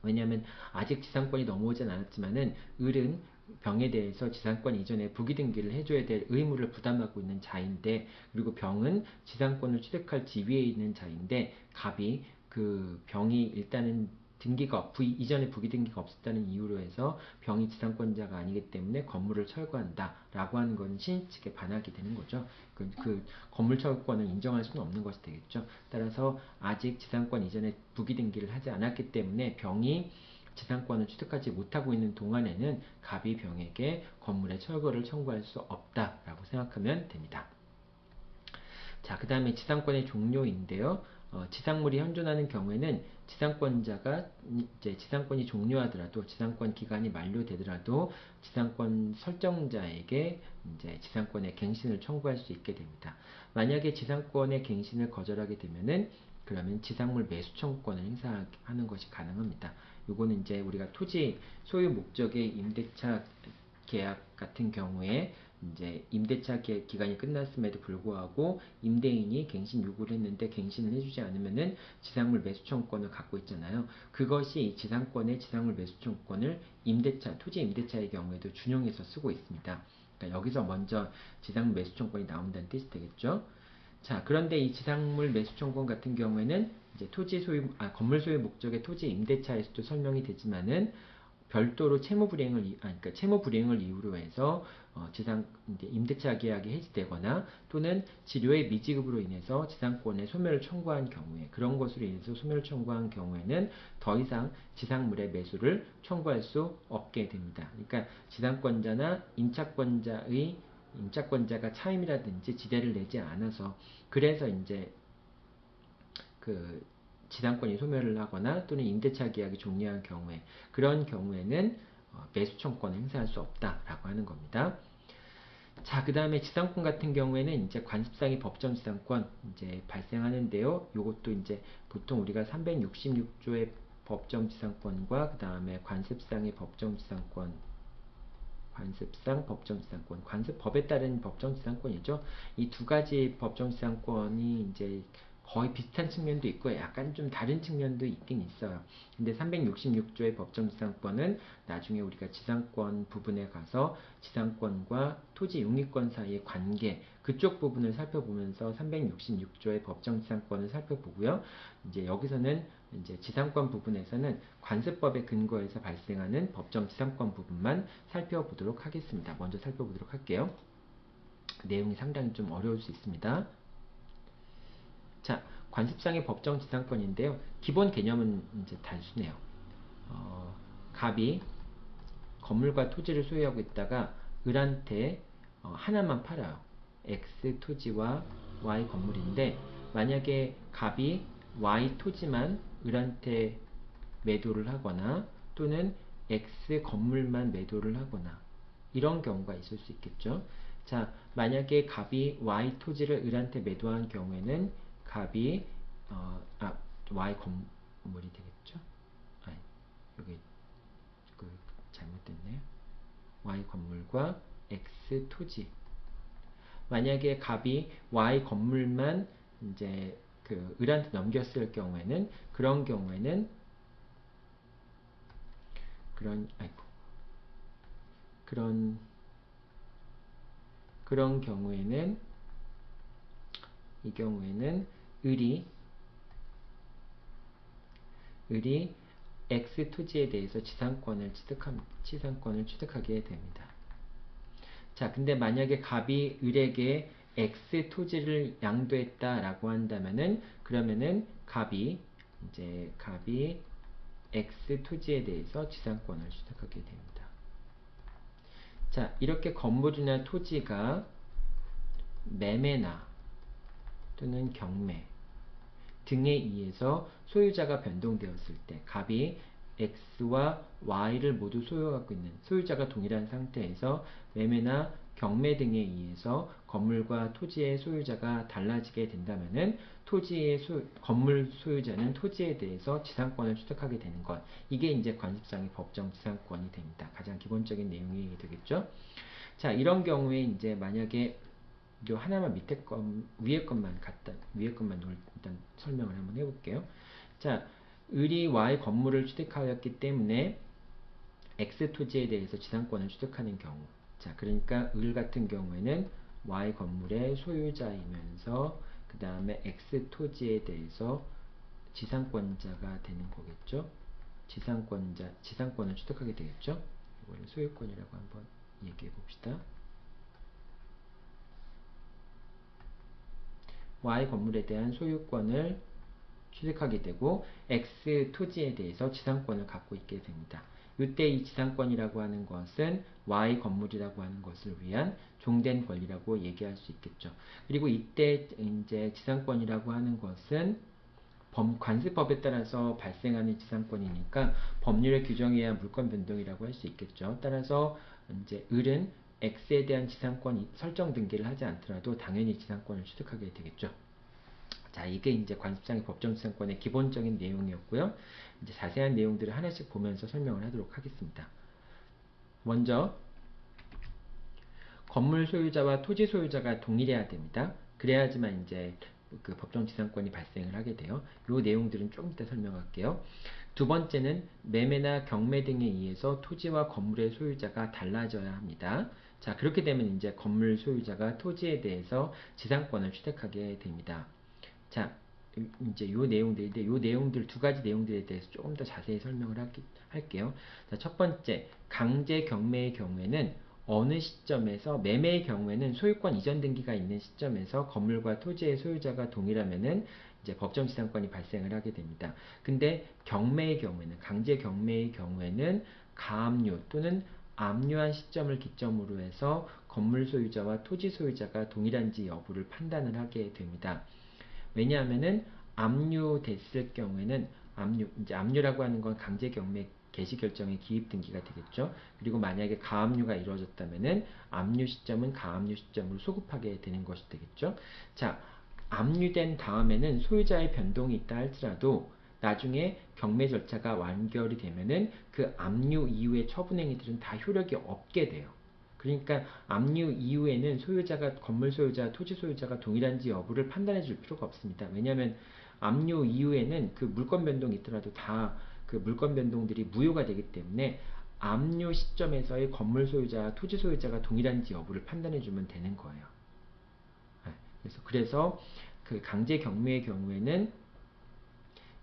왜냐하면 아직 지상권이 넘어오진 않았지만은 을은 병에 대해서 지상권 이전에 부기등기를 해줘야 될 의무를 부담하고 있는 자인데, 그리고 병은 지상권을 취득할 지위에 있는 자인데 갑이 그 병이 일단은 이전에 부기등기가 없었다는 이유로 해서 병이 지상권자가 아니기 때문에 건물을 철거한다 라고 하는 건 신의 측에 반하게 되는 거죠. 그 건물 철거권을 인정할 수는 없는 것이 되겠죠. 따라서 아직 지상권 이전에 부기등기를 하지 않았기 때문에 병이 지상권을 취득하지 못하고 있는 동안에는 갑이 병에게 건물의 철거를 청구할 수 없다라고 생각하면 됩니다. 자, 그 다음에 지상권의 종료인데요. 지상물이 현존하는 경우에는 지상권자가 이제 지상권이 종료하더라도, 지상권 기간이 만료되더라도 지상권 설정자에게 이제 지상권의 갱신을 청구할 수 있게 됩니다. 만약에 지상권의 갱신을 거절하게 되면은 그러면 지상물 매수 청구권을 행사하는 것이 가능합니다. 요거는 이제 우리가 토지 소유 목적의 임대차 계약 같은 경우에 이제 임대차 기간이 끝났음에도 불구하고 임대인이 갱신 요구를 했는데 갱신을 해주지 않으면은 지상물 매수 청구권을 갖고 있잖아요. 그것이 지상권의 지상물 매수 청구권을 토지 임대차의 경우에도 준용해서 쓰고 있습니다. 그러니까 여기서 먼저 지상물 매수 청구권이 나온다는 뜻이 되겠죠. 자, 그런데 이 지상물 매수 청구권 같은 경우에는 이제 건물 소유 목적의 토지 임대차에서도 설명이 되지만은 별도로 채무 불이행을 이유로 해서 이제 임대차 계약이 해지되거나 또는 지료의 미지급으로 인해서 지상권의 소멸을 청구한 경우에, 그런 것으로 인해서 소멸을 청구한 경우에는 더 이상 지상물의 매수를 청구할 수 없게 됩니다. 그러니까 지상권자나 임차권자가 차임이라든지 지대를 내지 않아서, 그래서 이제 그 지상권이 소멸을 하거나 또는 임대차 계약이 종료한 경우에, 그런 경우에는 매수 청구권을 행사할 수 없다라고 하는 겁니다. 자, 그 다음에 지상권 같은 경우에는 이제 관습상의 법정 지상권 이제 발생하는데요. 요것도 이제 보통 우리가 366조의 법정 지상권과 그 다음에 관습상의 법정 지상권, 관습법에 따른 법정 지상권이죠. 이 두 가지 법정 지상권이 이제 거의 비슷한 측면도 있고 약간 좀 다른 측면도 있긴 있어요. 근데 366조의 법정지상권은 나중에 우리가 지상권 부분에 가서 지상권과 토지 용익권 사이의 관계, 그쪽 부분을 살펴보면서 366조의 법정지상권을 살펴보고요. 이제 여기서는 이제 지상권 부분에서는 관습법에 근거해서 발생하는 법정지상권 부분만 살펴보도록 하겠습니다. 먼저 살펴보도록 할게요. 내용이 상당히 좀 어려울 수 있습니다. 자, 관습상의 법정 지상권인데요. 기본 개념은 이제 단순해요. 갑이 건물과 토지를 소유하고 있다가 을한테 하나만 팔아요. X 토지와 Y 건물인데 만약에 갑이 Y 토지만 을한테 매도를 하거나 또는 X 건물만 매도를 하거나 이런 경우가 있을 수 있겠죠. 자, 만약에 갑이 Y 토지를 을한테 매도한 경우에는 갑이 Y 건물이 되겠죠. 아니, 여기 잘못됐네요. Y 건물과 X 토지. 만약에 갑이 Y 건물만 이제 그 을한테 넘겼을 경우에는 그런 경우에는 그런 경우에는 이 경우에는 을이 X 토지에 대해서 지상권을 취득하게 됩니다. 자, 근데 만약에 갑이 을에게 X 토지를 양도했다라고 한다면은 그러면은 갑이 X 토지에 대해서 지상권을 취득하게 됩니다. 자, 이렇게 건물이나 토지가 매매나 또는 경매 등에 의해서 소유자가 변동되었을 때 갑이 X와 Y를 모두 소유하고 있는 소유자가 동일한 상태에서 매매나 경매 등에 의해서 건물과 토지의 소유자가 달라지게 된다면은 건물 소유자는 토지에 대해서 지상권을 취득하게 되는 것. 이게 이제 관습상의 법정 지상권이 됩니다. 가장 기본적인 내용이 되겠죠. 자, 이런 경우에 이제 만약에 요 하나만 위에 것만 일단 설명을 한번 해볼게요. 자, 을이 Y 건물을 취득하였기 때문에 X 토지에 대해서 지상권을 취득하는 경우. 자, 그러니까 을 같은 경우에는 Y 건물의 소유자이면서 그 다음에 X 토지에 대해서 지상권자가 되는 거겠죠. 지상권을 취득하게 되겠죠. 이거를 소유권이라고 한번 얘기해 봅시다. Y 건물에 대한 소유권을 취득하게 되고 X 토지에 대해서 지상권을 갖고 있게 됩니다. 이때 이 지상권이라고 하는 것은 Y 건물이라고 하는 것을 위한 종된 권리라고 얘기할 수 있겠죠. 그리고 이때 이제 지상권이라고 하는 것은 관습법에 따라서 발생하는 지상권이니까 법률의 규정에 의한 물권 변동이라고 할 수 있겠죠. 따라서 이제 을은 X에 대한 지상권 설정 등기를 하지 않더라도 당연히 지상권을 취득하게 되겠죠. 자, 이게 이제 관습상의 법정 지상권의 기본적인 내용이었고요. 이제 자세한 내용들을 하나씩 보면서 설명을 하도록 하겠습니다. 먼저 건물 소유자와 토지 소유자가 동일해야 됩니다. 그래야지만 이제 그 법정 지상권이 발생을 하게 돼요. 이 내용들은 좀 이따 설명할게요. 두 번째는 매매나 경매 등에 의해서 토지와 건물의 소유자가 달라져야 합니다. 자, 그렇게 되면 이제 건물 소유자가 토지에 대해서 지상권을 취득하게 됩니다. 자, 이제 요 내용들인데 요 내용들 두 가지 내용들에 대해서 조금 더 자세히 설명을 할게요. 자, 첫 번째, 강제 경매의 경우에는 어느 시점에서 매매의 경우에는 소유권 이전 등기가 있는 시점에서 건물과 토지의 소유자가 동일하면은 이제 법정 지상권이 발생을 하게 됩니다. 근데 경매의 경우에는 강제 경매의 경우에는 가압류 또는 압류한 시점을 기점으로 해서 건물 소유자와 토지 소유자가 동일한지 여부를 판단을 하게 됩니다. 왜냐하면은 압류됐을 경우에는 이제 압류라고 하는 건 강제 경매 개시 결정의 기입 등기가 되겠죠. 그리고 만약에 가압류가 이루어졌다면은 압류 시점은 가압류 시점으로 소급하게 되는 것이 되겠죠. 자, 압류된 다음에는 소유자의 변동이 있다 할지라도 나중에 경매 절차가 완결이 되면은 그 압류 이후의 처분행위들은 다 효력이 없게 돼요. 그러니까 압류 이후에는 소유자가 건물 소유자, 토지 소유자가 동일한지 여부를 판단해 줄 필요가 없습니다. 왜냐하면 압류 이후에는 그 물권 변동이 있더라도 다 그 물권 변동들이 무효가 되기 때문에 압류 시점에서의 건물 소유자, 토지 소유자가 동일한지 여부를 판단해 주면 되는 거예요. 그래서 그 강제 경매의 경우에는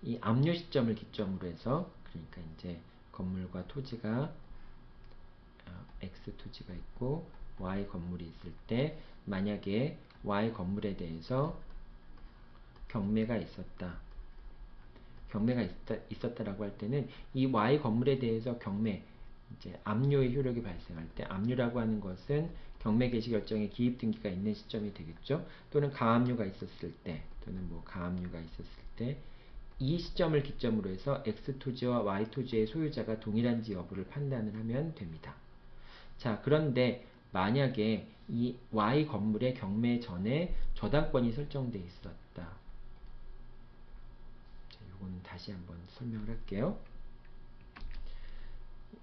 이 압류 시점을 기점으로 해서 그러니까 이제 건물과 토지가 X 토지가 있고 Y 건물이 있을 때 만약에 Y 건물에 대해서 경매가 있었다라고 할 때는 이 Y 건물에 대해서 경매, 이제 압류의 효력이 발생할 때, 압류라고 하는 것은 경매 개시 결정에 기입 등기가 있는 시점이 되겠죠. 또는 가압류가 있었을 때, 또는 뭐 가압류가 있었을 때, 이 시점을 기점으로 해서 X 토지와 Y 토지의 소유자가 동일한지 여부를 판단을 하면 됩니다. 자, 그런데 만약에 이 Y 건물의 경매 전에 저당권이 설정돼 있었다. 이거는 다시 한번 설명을 할게요.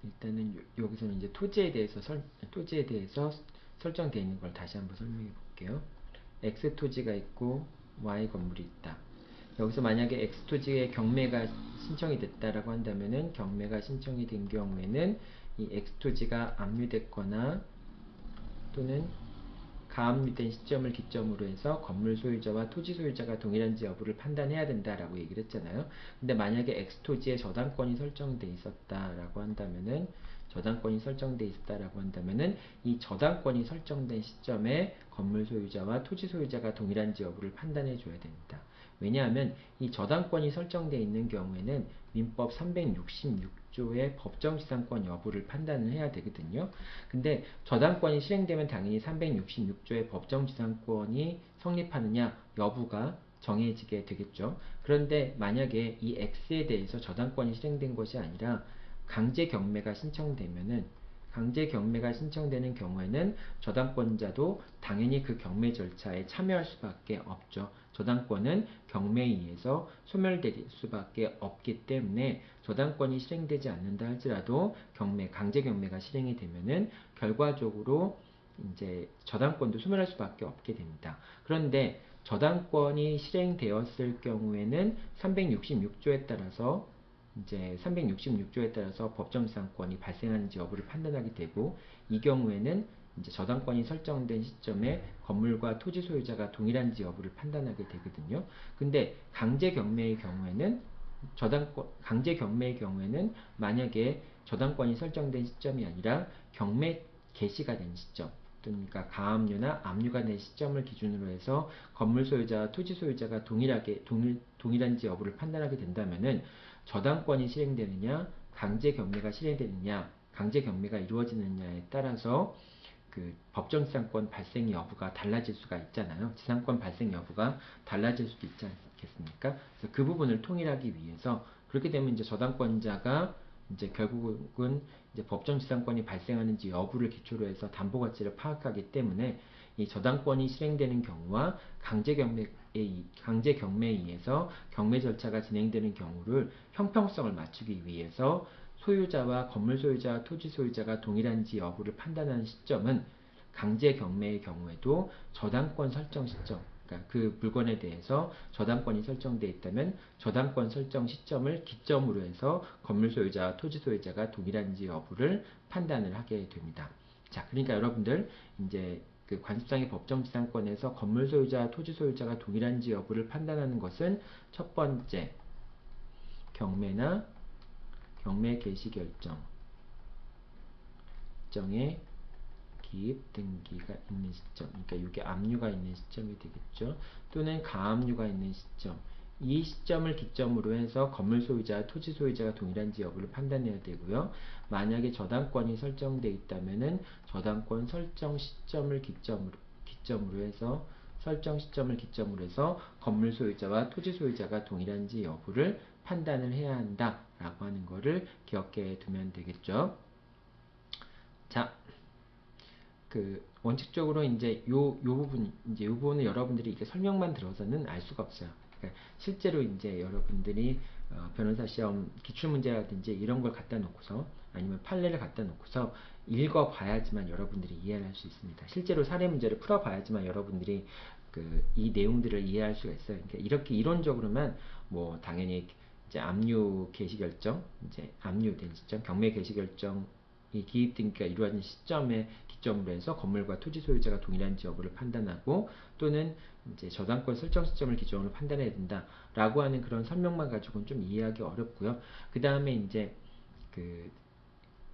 일단은 여기서는 이제 토지에 대해서 설정되어 있는 걸 다시 한번 설명해 볼게요. X 토지가 있고 Y 건물이 있다. 여기서 만약에 X 토지에 경매가 신청이 됐다라고 한다면은, 경매가 신청이 된 경우에는 이 X 토지가 압류됐거나 또는 가압류된 시점을 기점으로 해서 건물 소유자와 토지 소유자가 동일한지 여부를 판단해야 된다라고 얘기를 했잖아요. 근데 만약에 X 토지에 저당권이 설정돼 있었다라고 한다면은, 이 저당권이 설정된 시점에 건물 소유자와 토지 소유자가 동일한지 여부를 판단해 줘야 됩니다. 왜냐하면 이 저당권이 설정되어 있는 경우에는 민법 366조의 법정지상권 여부를 판단을 해야 되거든요. 근데 저당권이 실행되면 당연히 366조의 법정지상권이 성립하느냐 여부가 정해지게 되겠죠. 그런데 만약에 이 X에 대해서 저당권이 실행된 것이 아니라 강제 경매가 신청되는 경우에는 저당권자도 당연히 그 경매 절차에 참여할 수밖에 없죠. 저당권은 경매에 의해서 소멸될 수밖에 없기 때문에 저당권이 실행되지 않는다 할지라도 강제 경매가 실행이 되면은 결과적으로 이제 저당권도 소멸할 수밖에 없게 됩니다. 그런데 저당권이 실행되었을 경우에는 366조에 따라서 법정지상권이 발생하는지 여부를 판단하게 되고, 이 경우에는 이제 저당권이 설정된 시점에 건물과 토지 소유자가 동일한지 여부를 판단하게 되거든요. 근데 강제 경매의 경우에는 만약에 저당권이 설정된 시점이 아니라 경매 개시가 된 시점, 그러니까 가압류나 압류가 된 시점을 기준으로 해서 건물 소유자와 토지 소유자가 동일한지 여부를 판단하게 된다면은, 저당권이 실행되느냐, 강제 경매가 실행되느냐, 강제 경매가 이루어지느냐에 따라서 그 법정지상권 발생 여부가 달라질 수가 있잖아요. 지상권 발생 여부가 달라질 수도 있지 않겠습니까? 그래서 그 부분을 통일하기 위해서, 그렇게 되면 이제 저당권자가 이제 결국은 이제 법정지상권이 발생하는지 여부를 기초로 해서 담보가치를 파악하기 때문에, 이 저당권이 실행되는 경우와 강제 경매에 의해서 경매 절차가 진행되는 경우를 형평성을 맞추기 위해서 소유자와 건물 소유자, 토지 소유자가 동일한지 여부를 판단하는 시점은 강제 경매의 경우에도 저당권 설정 시점, 그러니까 그 물건에 대해서 저당권이 설정되어 있다면 저당권 설정 시점을 기점으로 해서 건물 소유자와 토지 소유자가 동일한지 여부를 판단을 하게 됩니다. 자, 그러니까 여러분들 이제 그 관습상의 법정지상권에서 건물 소유자와 토지 소유자가 동일한지 여부를 판단하는 것은 첫 번째, 경매나 경매 개시 결정에 기입 등기가 있는 시점, 그러니까 이게 압류가 있는 시점이 되겠죠. 또는 가압류가 있는 시점, 이 시점을 기점으로 해서 건물 소유자와 토지 소유자가 동일한지 여부를 판단해야 되고요. 만약에 저당권이 설정되어 있다면은 저당권 설정 시점을 기점으로 해서 건물 소유자와 토지 소유자가 동일한지 여부를 판단을 해야 한다라고 하는 것을 기억해 두면 되겠죠. 자, 그 원칙적으로 이제 요 부분은 여러분들이 이게 설명만 들어서는 알 수가 없어요. 그러니까 실제로 이제 여러분들이 변호사 시험 기출문제라든지 이런 걸 갖다 놓고서, 아니면 판례를 갖다 놓고서 읽어봐야지만 여러분들이 이해를 할 수 있습니다. 실제로 사례 문제를 풀어봐야지만 여러분들이 이 내용들을 이해할 수가 있어요. 그러니까 이렇게 이론적으로만 뭐 당연히 이제 압류 개시 결정, 이제 압류된 시점, 경매 개시 결정 이 기입 등기가 이루어진 시점에 기점으로 해서 건물과 토지 소유자가 동일한지 여부를 판단하고, 또는 이제 저당권 설정 시점을 기준으로 판단해야 된다라고 하는 그런 설명만 가지고는 좀 이해하기 어렵고요. 그 다음에 이제 그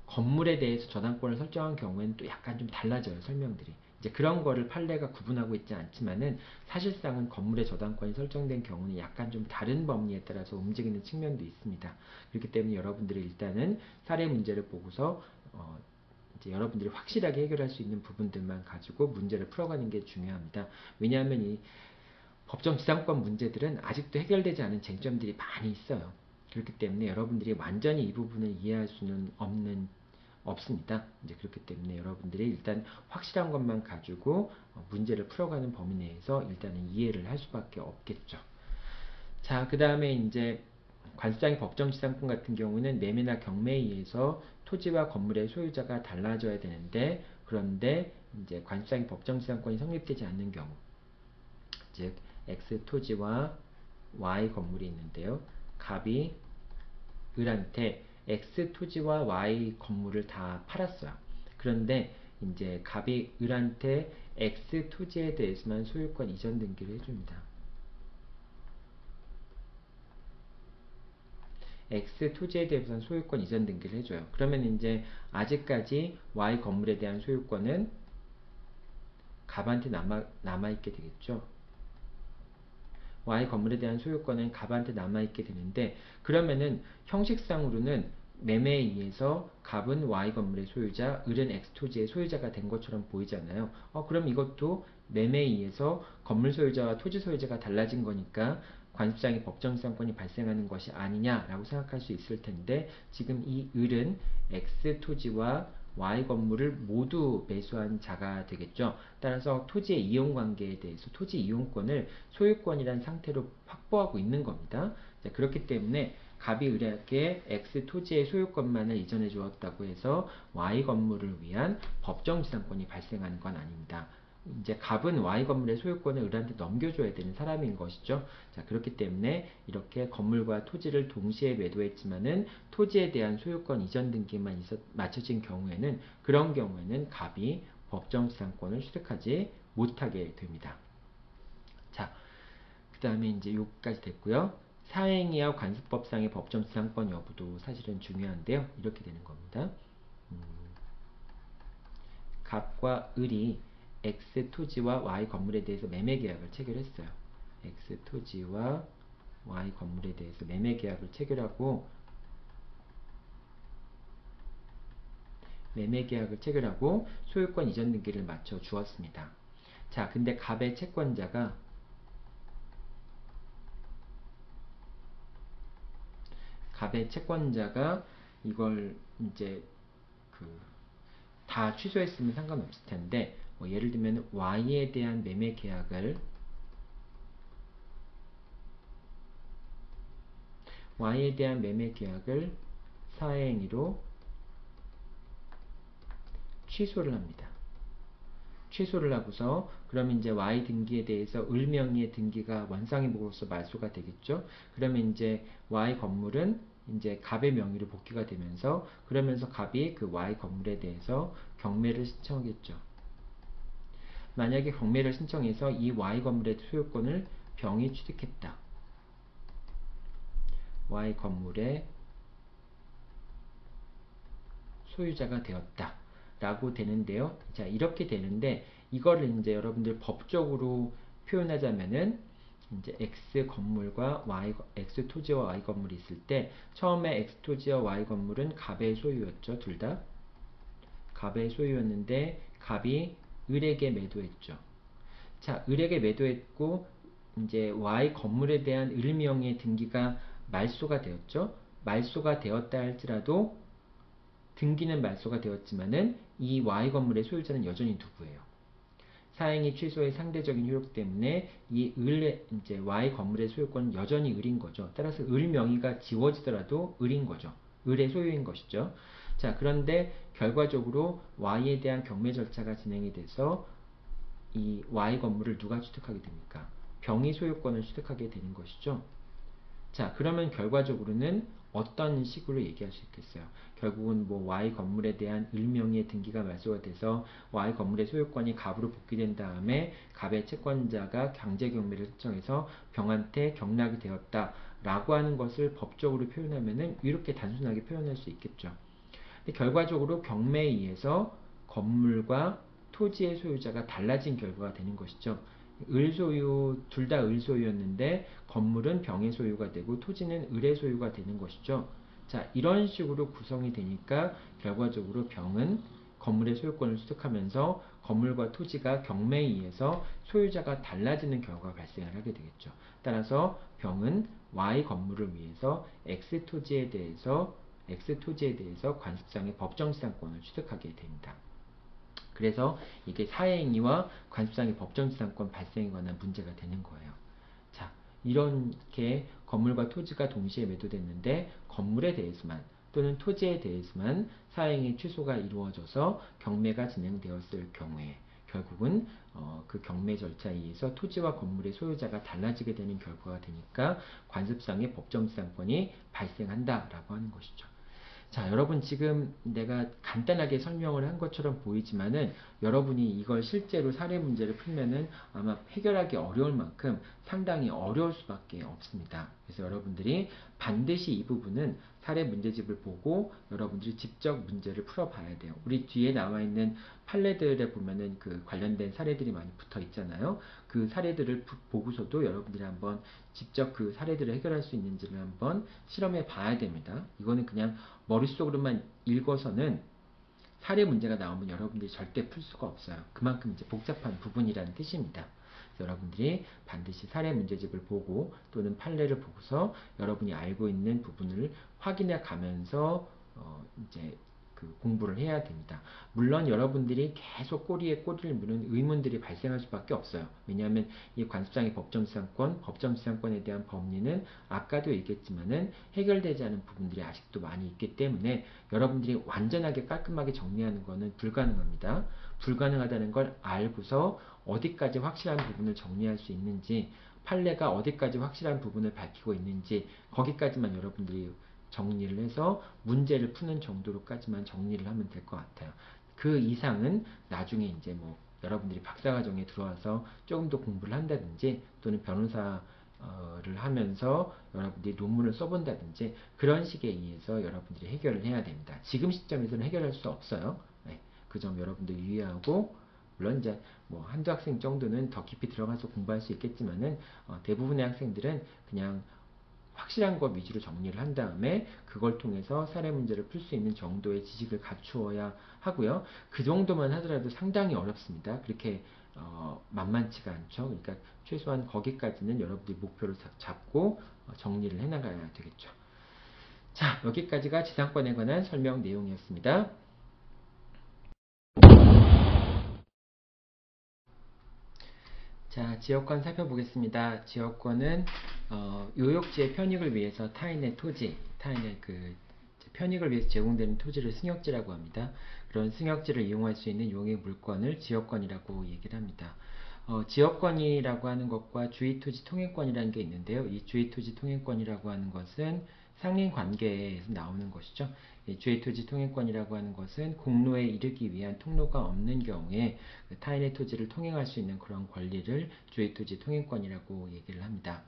건물에 대해서 저당권을 설정한 경우에는 또 약간 좀 달라져요, 설명들이. 이제 그런 거를 판례가 구분하고 있지 않지만은 사실상은 건물의 저당권이 설정된 경우는 약간 좀 다른 법리에 따라서 움직이는 측면도 있습니다. 그렇기 때문에 여러분들이 일단은 사례 문제를 보고서 이제 여러분들이 확실하게 해결할 수 있는 부분들만 가지고 문제를 풀어가는 게 중요합니다. 왜냐하면 이 법정 지상권 문제들은 아직도 해결되지 않은 쟁점들이 많이 있어요. 그렇기 때문에 여러분들이 완전히 이 부분을 이해할 수는 없습니다. 이제 그렇기 때문에 여러분들이 일단 확실한 것만 가지고 문제를 풀어가는 범위 내에서 일단은 이해를 할 수밖에 없겠죠. 자, 그 다음에 이제 관수장의 법정지상권 같은 경우는 매매나 경매에 의해서 토지와 건물의 소유자가 달라져야 되는데, 그런데 이제 관수장의 법정지상권이 성립되지 않는 경우, 즉 X 토지와 Y 건물이 있는데요. 갑이 을한테 X 토지와 Y 건물을 다 팔았어요. 그런데 이제 갑이 을한테 X 토지에 대해서만 소유권 이전 등기를 해줍니다. X 토지에 대해서는 소유권 이전 등기를 해줘요. 그러면 이제 아직까지 Y 건물에 대한 소유권은 갑한테 남아있게 되겠죠. Y 건물에 대한 소유권은 갑한테 남아있게 되는데, 그러면은 형식상으로는 매매에 의해서 갑은 Y 건물의 소유자, 을은 X 토지의 소유자가 된 것처럼 보이잖아요. 그럼 이것도 매매에 의해서 건물 소유자와 토지 소유자가 달라진 거니까 관수장의 법정지상권이 발생하는 것이 아니냐라고 생각할 수 있을 텐데, 지금 이 을은 X 토지와 Y 건물을 모두 매수한 자가 되겠죠. 따라서 토지의 이용관계에 대해서 토지 이용권을 소유권이란 상태로 확보하고 있는 겁니다. 자, 그렇기 때문에 갑이 을에게 X 토지의 소유권만을 이전해 주었다고 해서 Y 건물을 위한 법정지상권이 발생하는 건 아닙니다. 이제 갑은 Y 건물의 소유권을 을한테 넘겨줘야 되는 사람인 것이죠. 자, 그렇기 때문에 이렇게 건물과 토지를 동시에 매도했지만은 토지에 대한 소유권 이전 등기만 맞춰진 경우에는, 그런 경우에는 갑이 법정지상권을 취득하지 못하게 됩니다. 자, 그 다음에 이제 여기까지 됐고요. 사행위와 관습법상의 법정지상권 여부도 사실은 중요한데요. 이렇게 되는 겁니다. 갑과 을이 X 토지와 Y 건물에 대해서 매매 계약을 체결했어요. X 토지와 Y 건물에 대해서 매매 계약을 체결하고 소유권 이전 등기를 맞춰 주었습니다. 자, 근데 갑의 채권자가 이걸 이제 다 취소했으면 상관없을 텐데, 예를 들면 Y에 대한 매매 계약을 사행위로 취소를 합니다. 취소를 하고서, 그러면 이제 Y 등기에 대해서 을 명의의 등기가 원상회복으로서 말소가 되겠죠. 그러면 이제 Y 건물은 이제 갑의 명의로 복귀가 되면서, 그러면서 갑이 그 Y 건물에 대해서 경매를 신청하겠죠. 만약에 경매를 신청해서 이 Y 건물의 소유권을 병이 취득했다. Y 건물의 소유자가 되었다 라고 되는데요. 자, 이렇게 되는데, 이거를 이제 여러분들 법적으로 표현하자면은 이제 X 건물과 X 토지와 Y 건물이 있을 때, 처음에 X 토지와 Y 건물은 갑의 소유였죠. 둘 다 갑의 소유였는데 갑이 을에게 매도했죠. 자, 을에게 매도했고 이제 Y 건물에 대한 을 명의의 등기가 말소가 되었죠. 말소가 되었다 할지라도, 등기는 말소가 되었지만은 이 Y 건물의 소유자는 여전히 누구예요? 사행위 취소의 상대적인 효력 때문에 이 이제 Y 건물의 소유권은 여전히 을인 거죠. 따라서 을 명의가 지워지더라도 을인 거죠. 을의 소유인 것이죠. 자, 그런데 결과적으로 Y에 대한 경매 절차가 진행이 돼서 이 Y 건물을 누가 취득하게 됩니까? 병이 소유권을 취득하게 되는 것이죠. 자, 그러면 결과적으로는 어떤 식으로 얘기할 수 있겠어요? 결국은 뭐 Y 건물에 대한 을 명의의 등기가 말소가 돼서 Y 건물의 소유권이 갑으로 복귀된 다음에 갑의 채권자가 강제 경매를 신청해서 병한테 경락이 되었다 라고 하는 것을 법적으로 표현하면은 이렇게 단순하게 표현할 수 있겠죠. 근데 결과적으로 경매에 의해서 건물과 토지의 소유자가 달라진 결과가 되는 것이죠. 을소유, 둘 다 을소유였는데 건물은 병의 소유가 되고 토지는 을의 소유가 되는 것이죠. 자, 이런 식으로 구성이 되니까 결과적으로 병은 건물의 소유권을 취득하면서 건물과 토지가 경매에 의해서 소유자가 달라지는 결과가 발생을 하게 되겠죠. 따라서 병은 Y 건물을 위해서 X 토지에 대해서 관습상의 법정지상권을 취득하게 됩니다. 그래서 이게 사회행위와 관습상의 법정지상권 발생에 관한 문제가 되는 거예요. 자, 이렇게 건물과 토지가 동시에 매도됐는데 건물에 대해서만 또는 토지에 대해서만 사행위 취소가 이루어져서 경매가 진행되었을 경우에 결국은 그 경매 절차에 의해서 토지와 건물의 소유자가 달라지게 되는 결과가 되니까 관습상의 법정지상권이 발생한다라고 하는 것이죠. 자, 여러분 지금 내가 간단하게 설명을 한 것처럼 보이지만은 여러분이 이걸 실제로 사례 문제를 풀면은 아마 해결하기 어려울 만큼 상당히 어려울 수밖에 없습니다. 그래서 여러분들이 반드시 이 부분은 사례 문제집을 보고 여러분들이 직접 문제를 풀어봐야 돼요. 우리 뒤에 나와 있는 판례들에 보면은 그 관련된 사례들이 많이 붙어 있잖아요. 그 사례들을 보고서도 여러분들이 한번 직접 그 사례들을 해결할 수 있는지를 한번 실험해 봐야 됩니다. 이거는 그냥 머릿속으로만 읽어서는 사례 문제가 나오면 여러분들이 절대 풀 수가 없어요. 그만큼 이제 복잡한 부분이라는 뜻입니다. 그래서 여러분들이 반드시 사례 문제집을 보고 또는 판례를 보고서 여러분이 알고 있는 부분을 확인해 가면서 이제 그 공부를 해야 됩니다. 물론 여러분들이 계속 꼬리에 꼬리를 무는 의문들이 발생할 수밖에 없어요. 왜냐하면 이 관습상의 법정지상권에 대한 법리는 아까도 얘기했지만은 해결되지 않은 부분들이 아직도 많이 있기 때문에 여러분들이 완전하게 깔끔하게 정리하는 것은 불가능합니다. 불가능하다는 걸 알고서 어디까지 확실한 부분을 정리할 수 있는지, 판례가 어디까지 확실한 부분을 밝히고 있는지 거기까지만 여러분들이 정리를 해서 문제를 푸는 정도로까지만 정리를 하면 될 것 같아요. 그 이상은 나중에 이제 뭐 여러분들이 박사과정에 들어와서 조금 더 공부를 한다든지 또는 변호사를 하면서 여러분들이 논문을 써본다든지 그런 식에 의해서 여러분들이 해결을 해야 됩니다. 지금 시점에서는 해결할 수 없어요. 네, 그 점 여러분들 유의하고 물론 이제 뭐 한두 학생 정도는 더 깊이 들어가서 공부할 수 있겠지만은 대부분의 학생들은 그냥 확실한 것 위주로 정리를 한 다음에 그걸 통해서 사례 문제를 풀 수 있는 정도의 지식을 갖추어야 하고요. 그 정도만 하더라도 상당히 어렵습니다. 그렇게 만만치가 않죠. 그러니까 최소한 거기까지는 여러분들이 목표를 잡고 정리를 해나가야 되겠죠. 자, 여기까지가 지상권에 관한 설명 내용이었습니다. 자, 지역권 살펴보겠습니다. 지역권은 요역지의 편익을 위해서 타인의 토지, 타인의 그 편익을 위해서 제공되는 토지를 승역지라고 합니다. 그런 승역지를 이용할 수 있는 용의 물권을 지역권이라고 얘기를 합니다. 지역권이라고 하는 것과 주의토지 통행권이라는 게 있는데요. 이 주의토지 통행권이라고 하는 것은 상인관계에서 나오는 것이죠. 주의토지 통행권이라고 하는 것은 공로에 이르기 위한 통로가 없는 경우에 타인의 토지를 통행할 수 있는 그런 권리를 주의토지 통행권이라고 얘기를 합니다.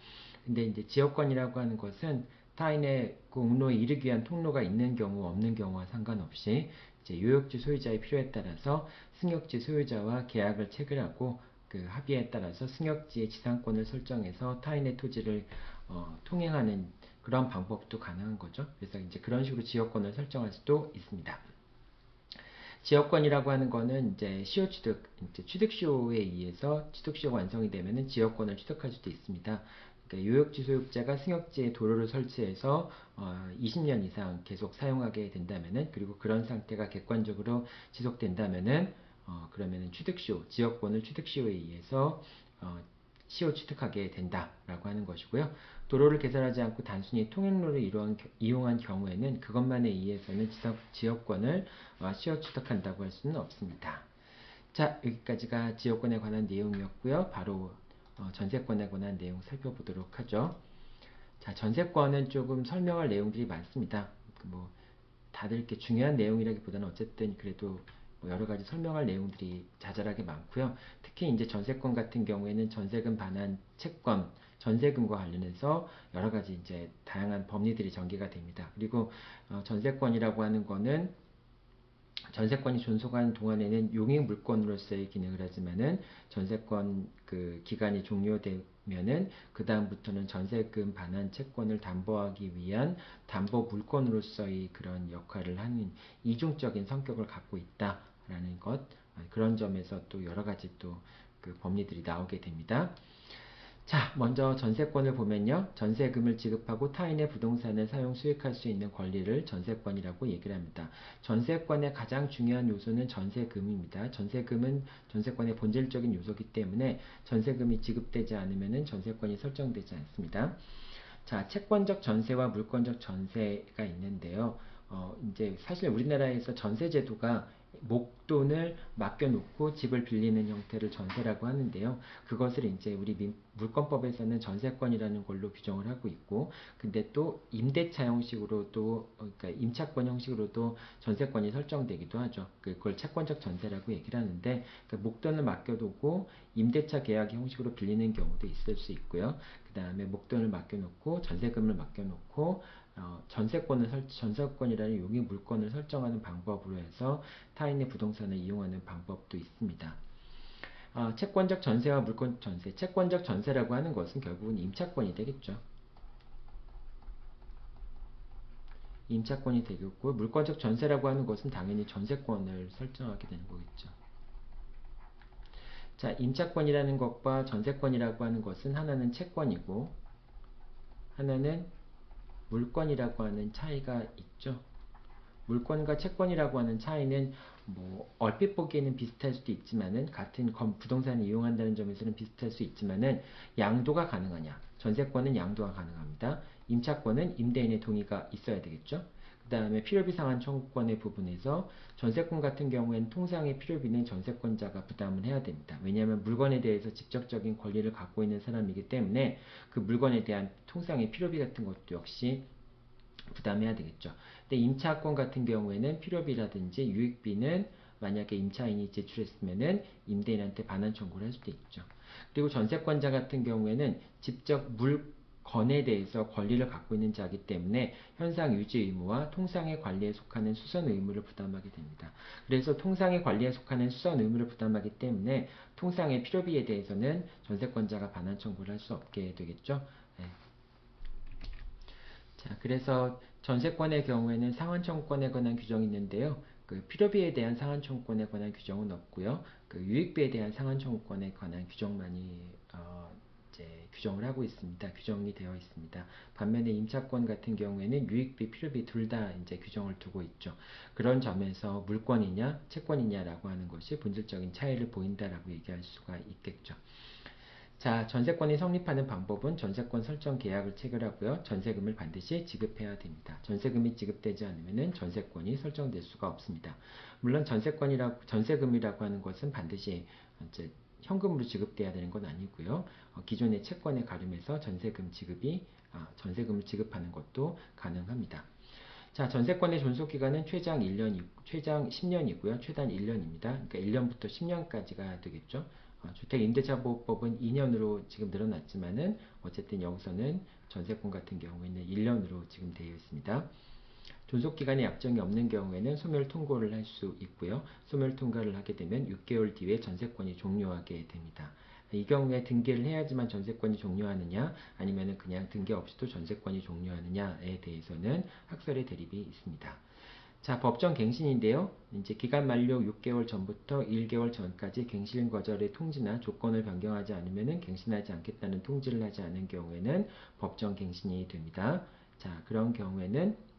근데 이제 지역권이라고 하는 것은 타인의 공로에 이르기 위한 통로가 있는 경우 없는 경우와 상관없이 이제 요역지 소유자의 필요에 따라서 승역지 소유자와 계약을 체결하고 그 합의에 따라서 승역지의 지상권을 설정해서 타인의 토지를 통행하는 그런 방법도 가능한 거죠. 그래서 이제 그런 식으로 지역권을 설정할 수도 있습니다. 지역권이라고 하는 거는 이제 시효 취득, 이제 취득시효에 의해서 취득시효가 완성이 되면은 지역권을 취득할 수도 있습니다. 그러니까 요역지 소유자가 승역지에 도로를 설치해서 20년 이상 계속 사용하게 된다면은, 그리고 그런 상태가 객관적으로 지속된다면은 그러면은 취득시효, 지역권을 취득시효에 의해서 시효 취득하게 된다라고 하는 것이고요. 도로를 개설하지 않고 단순히 통행로를 이용한 경우에는 그것만에 의해서는 지역권을 시효 취득한다고 할 수는 없습니다. 자, 여기까지가 지역권에 관한 내용이었고요. 바로 전세권에 관한 내용 살펴보도록 하죠. 자, 전세권은 조금 설명할 내용들이 많습니다. 뭐 다들 이렇게 중요한 내용이라기보다는 어쨌든 그래도 뭐 여러 가지 설명할 내용들이 자잘하게 많고요. 특히 이제 전세권 같은 경우에는 전세금 반환 채권, 전세금과 관련해서 여러 가지 이제 다양한 법리들이 전개가 됩니다. 그리고 전세권이라고 하는 거는 전세권이 존속하는 동안에는 용익 물권으로서의 기능을 하지만은 전세권 그 기간이 종료되면은 그 다음부터는 전세금 반환 채권을 담보하기 위한 담보 물권으로서의 그런 역할을 하는 이중적인 성격을 갖고 있다라는 것, 그런 점에서 또 여러 가지 또 그 법리들이 나오게 됩니다. 자, 먼저 전세권을 보면요. 전세금을 지급하고 타인의 부동산을 사용 수익할 수 있는 권리를 전세권이라고 얘기를 합니다. 전세권의 가장 중요한 요소는 전세금입니다. 전세금은 전세권의 본질적인 요소이기 때문에 전세금이 지급되지 않으면 전세권이 설정되지 않습니다. 자, 채권적 전세와 물권적 전세가 있는데요. 이제 사실 우리나라에서 전세 제도가 목돈을 맡겨놓고 집을 빌리는 형태를 전세라고 하는데요. 그것을 이제 우리 물권법에서는 전세권이라는 걸로 규정을 하고 있고, 근데 또 임대차 형식으로도, 그러니까 임차권 형식으로도 전세권이 설정되기도 하죠. 그걸 채권적 전세라고 얘기를 하는데, 그러니까 목돈을 맡겨두고 임대차 계약 형식으로 빌리는 경우도 있을 수 있고요. 그 다음에 목돈을 맡겨놓고 전세금을 맡겨놓고 전세권이라는 용익 물권을 설정하는 방법으로 해서 타인의 부동산을 이용하는 방법도 있습니다. 채권적 전세와 물권 전세. 채권적 전세라고 하는 것은 결국은 임차권이 되겠죠. 임차권이 되겠고, 물권적 전세라고 하는 것은 당연히 전세권을 설정하게 되는 거겠죠. 자, 임차권이라는 것과 전세권이라고 하는 것은 하나는 채권이고 하나는 물권이라고 하는 차이가 있죠. 물권과 채권이라고 하는 차이는 뭐 얼핏 보기에는 비슷할 수도 있지만은 같은 부동산을 이용한다는 점에서는 비슷할 수 있지만은 양도가 가능하냐? 전세권은 양도가 가능합니다. 임차권은 임대인의 동의가 있어야 되겠죠. 그 다음에 필요비 상환 청구권의 부분에서 전세권 같은 경우에는 통상의 필요비는 전세권자가 부담을 해야 됩니다. 왜냐하면 물건에 대해서 직접적인 권리를 갖고 있는 사람이기 때문에 그 물건에 대한 통상의 필요비 같은 것도 역시 부담해야 되겠죠. 근데 임차권 같은 경우에는 필요비라든지 유익비는 만약에 임차인이 제출했으면은 임대인한테 반환 청구를 할 수도 있죠. 그리고 전세권자 같은 경우에는 직접 물건에 대해서 권리를 갖고 있는 자이기 때문에 현상 유지 의무와 통상의 관리에 속하는 수선 의무를 부담하게 됩니다. 그래서 통상의 관리에 속하는 수선 의무를 부담하기 때문에 통상의 필요비에 대해서는 전세권자가 반환 청구를 할 수 없게 되겠죠. 네. 자, 그래서 전세권의 경우에는 상환 청구권에 관한 규정이 있는데요. 그 필요비에 대한 상환 청구권에 관한 규정은 없고요. 그 유익비에 대한 상환 청구권에 관한 규정만이 이제 규정을 하고 있습니다. 규정이 되어 있습니다. 반면에 임차권 같은 경우에는 유익비, 필요비 둘 다 이제 규정을 두고 있죠. 그런 점에서 물권이냐, 채권이냐라고 하는 것이 본질적인 차이를 보인다라고 얘기할 수가 있겠죠. 자, 전세권이 성립하는 방법은 전세권 설정 계약을 체결하고요. 전세금을 반드시 지급해야 됩니다. 전세금이 지급되지 않으면 전세권이 설정될 수가 없습니다. 물론 전세금이라고 하는 것은 반드시 이제 현금으로 지급돼야 되는 건 아니고요. 기존의 채권에 가름해서 전세금을 지급하는 것도 가능합니다. 자, 전세권의 존속기간은 최장 10년이고요. 최단 1년입니다. 그러니까 1년부터 10년까지가 되겠죠. 주택임대차보호법은 2년으로 지금 늘어났지만은 어쨌든 여기서는 전세권 같은 경우에는 1년으로 지금 되어 있습니다. 존속기간에 약정이 없는 경우에는 소멸 통고를 할 수 있고요. 소멸 통과를 하게 되면 6개월 뒤에 전세권이 종료하게 됩니다. 이 경우에 등기를 해야지만 전세권이 종료하느냐 아니면 그냥 등기 없이도 전세권이 종료하느냐에 대해서는 학설의 대립이 있습니다. 자, 법정 갱신인데요. 이제 기간 만료 6개월 전부터 1개월 전까지 갱신 거절의 통지나 조건을 변경하지 않으면 갱신하지 않겠다는 통지를 하지 않은 경우에는 법정 갱신이 됩니다. 자, 그런 경우에는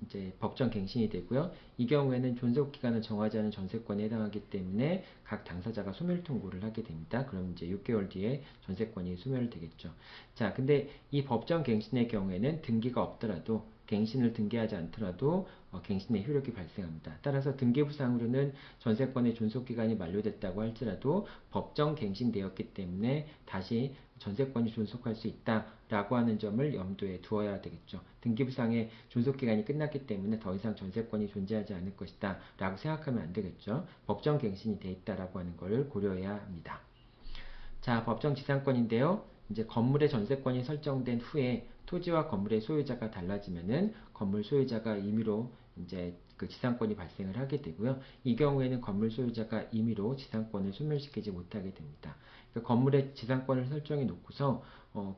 이제 법정 갱신이 되고요. 이 경우에는 존속기간을 정하지 않은 전세권에 해당하기 때문에 각 당사자가 소멸 통고를 하게 됩니다. 그럼 이제 6개월 뒤에 전세권이 소멸되겠죠. 자, 근데 이 법정 갱신의 경우에는 등기가 없더라도 갱신을 등기하지 않더라도 갱신의 효력이 발생합니다. 따라서 등기부상으로는 전세권의 존속기간이 만료됐다고 할지라도 법정 갱신되었기 때문에 다시 전세권이 존속할 수 있다라고 하는 점을 염두에 두어야 되겠죠. 등기부상의 존속기간이 끝났기 때문에 더 이상 전세권이 존재하지 않을 것이다 라고 생각하면 안 되겠죠. 법정 갱신이 돼 있다라고 하는 것을 고려해야 합니다. 자, 법정 지상권인데요. 이제 건물의 전세권이 설정된 후에 토지와 건물의 소유자가 달라지면은 건물 소유자가 임의로 이제 그 지상권이 발생을 하게 되고요. 이 경우에는 건물 소유자가 임의로 지상권을 소멸시키지 못하게 됩니다. 그러니까 건물의 지상권을 설정해 놓고서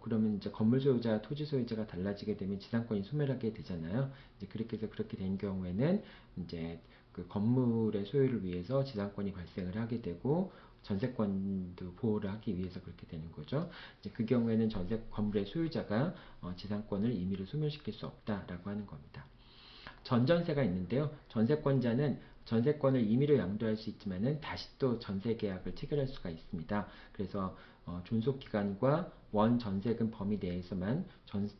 그러면 이제 건물 소유자, 토지 소유자가 달라지게 되면 지상권이 소멸하게 되잖아요. 이제 그렇게 해서 그렇게 된 경우에는 이제 그 건물의 소유를 위해서 지상권이 발생을 하게 되고 전세권도 보호를 하기 위해서 그렇게 되는 거죠. 이제 그 경우에는 건물의 소유자가 지상권을 임의로 소멸시킬 수 없다라고 하는 겁니다. 전전세가 있는데요. 전세권자는 전세권을 임의로 양도할 수 있지만은 다시 또 전세 계약을 체결할 수가 있습니다. 그래서 존속 기간과 원 전세금 범위 내에서만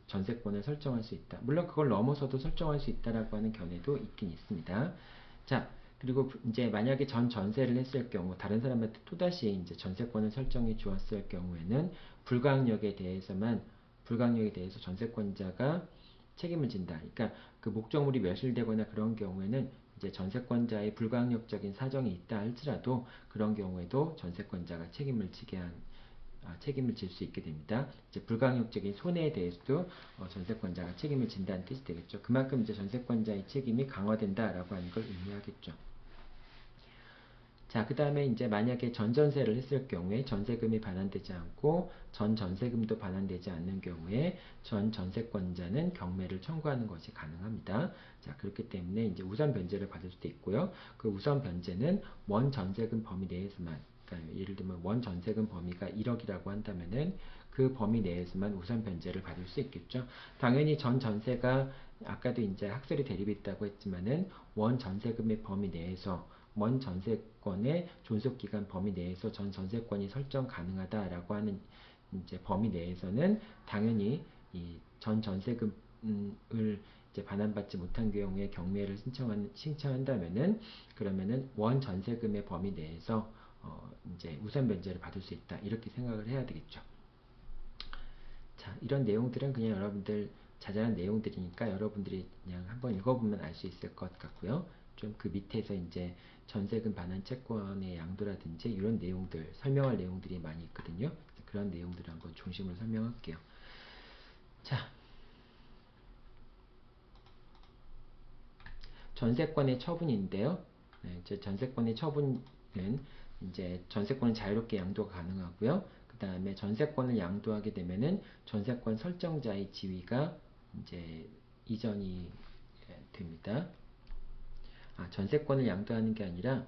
전세권을 설정할 수 있다. 물론 그걸 넘어서도 설정할 수 있다라고 하는 견해도 있긴 있습니다. 자, 그리고 이제 만약에 전 전세를 했을 경우 다른 사람한테 또다시 이제 전세권을 설정해 주었을 경우에는 불가항력에 대해서 전세권자가 책임을 진다. 그러니까 그 목적물이 멸실되거나 그런 경우에는 이제 전세권자의 불가항력적인 사정이 있다 할지라도 그런 경우에도 전세권자가 책임을 질 수 있게 됩니다. 이제 불가항력적인 손해에 대해서도 전세권자가 책임을 진다는 뜻이 되겠죠. 그만큼 이제 전세권자의 책임이 강화된다라고 하는 걸 의미하겠죠. 자, 그 다음에 이제 만약에 전전세를 했을 경우에 전세금이 반환되지 않고 전전세금도 반환되지 않는 경우에 전전세권자는 경매를 청구하는 것이 가능합니다. 자, 그렇기 때문에 이제 우선 변제를 받을 수도 있고요. 그 우선 변제는 원 전세금 범위 내에서만, 그러니까 예를 들면 원 전세금 범위가 1억이라고 한다면은 그 범위 내에서만 우선 변제를 받을 수 있겠죠. 당연히 전 전세가 아까도 이제 학설이 대립이 있다고 했지만은 원 전세금의 범위 내에서 원 전세권의 존속기간 범위 내에서 전 전세권이 설정 가능하다라고 하는 이제 범위 내에서는 당연히 이 전 전세금을 이제 반환받지 못한 경우에 경매를 신청한다면은 그러면은 원 전세금의 범위 내에서 이제 우선 변제를 받을 수 있다 이렇게 생각을 해야 되겠죠. 자, 이런 내용들은 그냥 여러분들 자잘한 내용들이니까 여러분들이 그냥 한번 읽어보면 알 수 있을 것 같고요. 좀 그 밑에서 이제 전세금 반환 채권의 양도라든지 이런 내용들, 설명할 내용들이 많이 있거든요. 그런 내용들을 한번 중심으로 설명할게요. 자, 전세권의 처분인데요. 네, 이제 전세권의 처분은 이제 전세권은 자유롭게 양도가 가능하고요. 그 다음에 전세권을 양도하게 되면은 전세권 설정자의 지위가 이제 이전이 됩니다. 전세권을 양도하는 게 아니라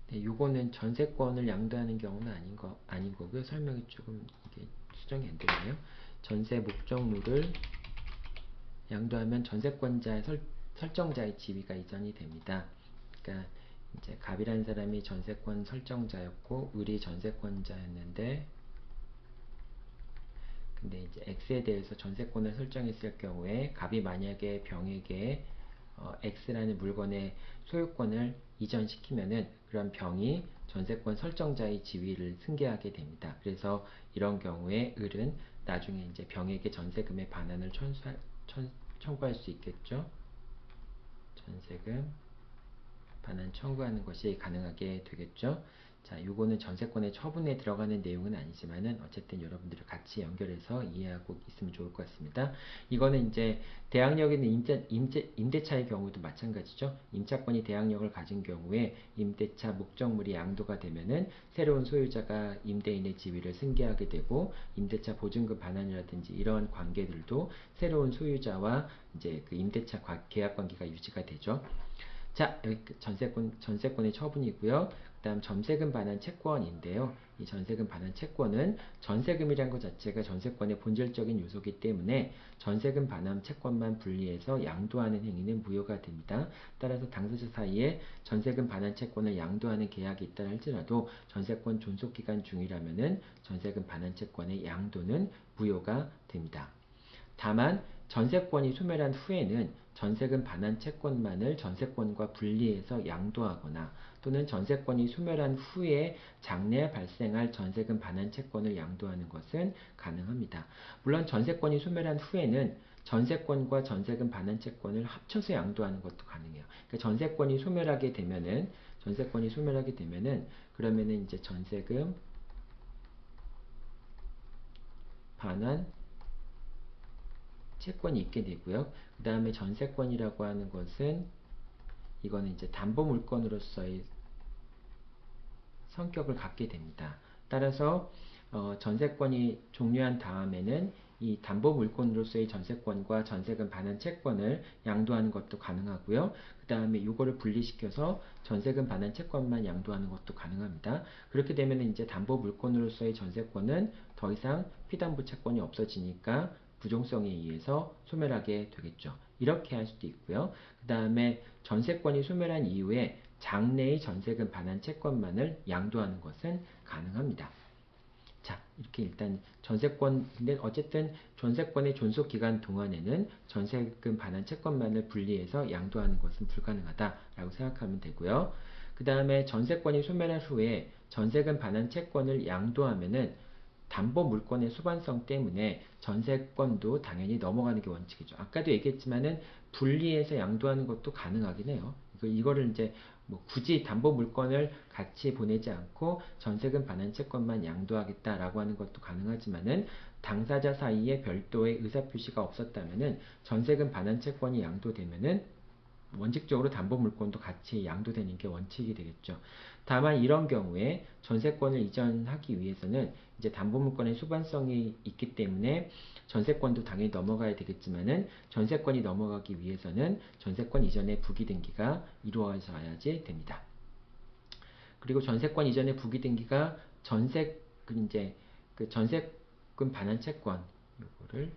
네, 요거는 전세권을 양도하는 경우는 아닌 거고요. 설명이 조금 이게 수정이 안 되네요. 전세 목적물을 양도하면 전세권자의 설정자의 지위가 이전이 됩니다. 그러니까 이제 갑이라는 사람이 전세권 설정자였고 을이 전세권자였는데 근데 이제 X에 대해서 전세권을 설정했을 경우에 갑이 만약에 병에게 X라는 물건의 소유권을 이전시키면은 그런 병이 전세권 설정자의 지위를 승계하게 됩니다. 그래서 이런 경우에 을은 나중에 이제 병에게 전세금의 반환을 청구할 수 있겠죠. 전세금 반환 청구하는 것이 가능하게 되겠죠. 자, 요거는 전세권의 처분에 들어가는 내용은 아니지만은 어쨌든 여러분들이 같이 연결해서 이해하고 있으면 좋을 것 같습니다. 이거는 이제 대항력에 있는 임대차의 경우도 마찬가지죠. 임차권이 대항력을 가진 경우에 임대차 목적물이 양도가 되면은 새로운 소유자가 임대인의 지위를 승계하게 되고 임대차 보증금 반환이라든지 이러한 관계들도 새로운 소유자와 이제 그 임대차 계약 관계가 유지가 되죠. 자, 여기 전세권의 처분이고요. 그 다음 전세금 반환 채권인데요. 이 전세금 반환 채권은 전세금이라는 것 자체가 전세권의 본질적인 요소이기 때문에 전세금 반환 채권만 분리해서 양도하는 행위는 무효가 됩니다. 따라서 당사자 사이에 전세금 반환 채권을 양도하는 계약이 있다 할지라도 전세권 존속기간 중이라면은 전세금 반환 채권의 양도는 무효가 됩니다. 다만 전세권이 소멸한 후에는 전세금 반환 채권만을 전세권과 분리해서 양도하거나 또는 전세권이 소멸한 후에 장래에 발생할 전세금 반환 채권을 양도하는 것은 가능합니다. 물론 전세권이 소멸한 후에는 전세권과 전세금 반환 채권을 합쳐서 양도하는 것도 가능해요. 그러니까 전세권이 소멸하게 되면은 그러면은 이제 전세금 반환 채권이 있게 되고요. 그 다음에 전세권이라고 하는 것은 이거는 이제 담보 물건으로서의 성격을 갖게 됩니다. 따라서 전세권이 종료한 다음에는 이 담보 물건으로서의 전세권과 전세금 반환 채권을 양도하는 것도 가능하고요. 그 다음에 이거를 분리시켜서 전세금 반환 채권만 양도하는 것도 가능합니다. 그렇게 되면 이제 담보 물건으로서의 전세권은 더 이상 피담보 채권이 없어지니까 부종성에 의해서 소멸하게 되겠죠. 이렇게 할 수도 있고요. 그 다음에 전세권이 소멸한 이후에 장래의 전세금 반환 채권만을 양도하는 것은 가능합니다. 자, 이렇게 일단 전세권, 근데 어쨌든 전세권의 존속 기간 동안에는 전세금 반환 채권만을 분리해서 양도하는 것은 불가능하다라고 생각하면 되고요. 그 다음에 전세권이 소멸한 후에 전세금 반환 채권을 양도하면은 담보 물권의 수반성 때문에 전세권도 당연히 넘어가는 게 원칙이죠. 아까도 얘기했지만은 분리해서 양도하는 것도 가능하긴 해요. 이거를 이제 뭐 굳이 담보 물건을 같이 보내지 않고 전세금 반환 채권만 양도하겠다라고 하는 것도 가능하지만은 당사자 사이에 별도의 의사표시가 없었다면은 전세금 반환 채권이 양도되면은 원칙적으로 담보 물건도 같이 양도되는 게 원칙이 되겠죠. 다만 이런 경우에 전세권을 이전하기 위해서는 이제 담보 물건의 수반성이 있기 때문에 전세권도 당연히 넘어가야 되겠지만은 전세권이 넘어가기 위해서는 전세권 이전의 부기 등기가 이루어져야지 됩니다. 그리고 전세권 이전의 부기 등기가 이제 그 전세금 반환 채권 요거를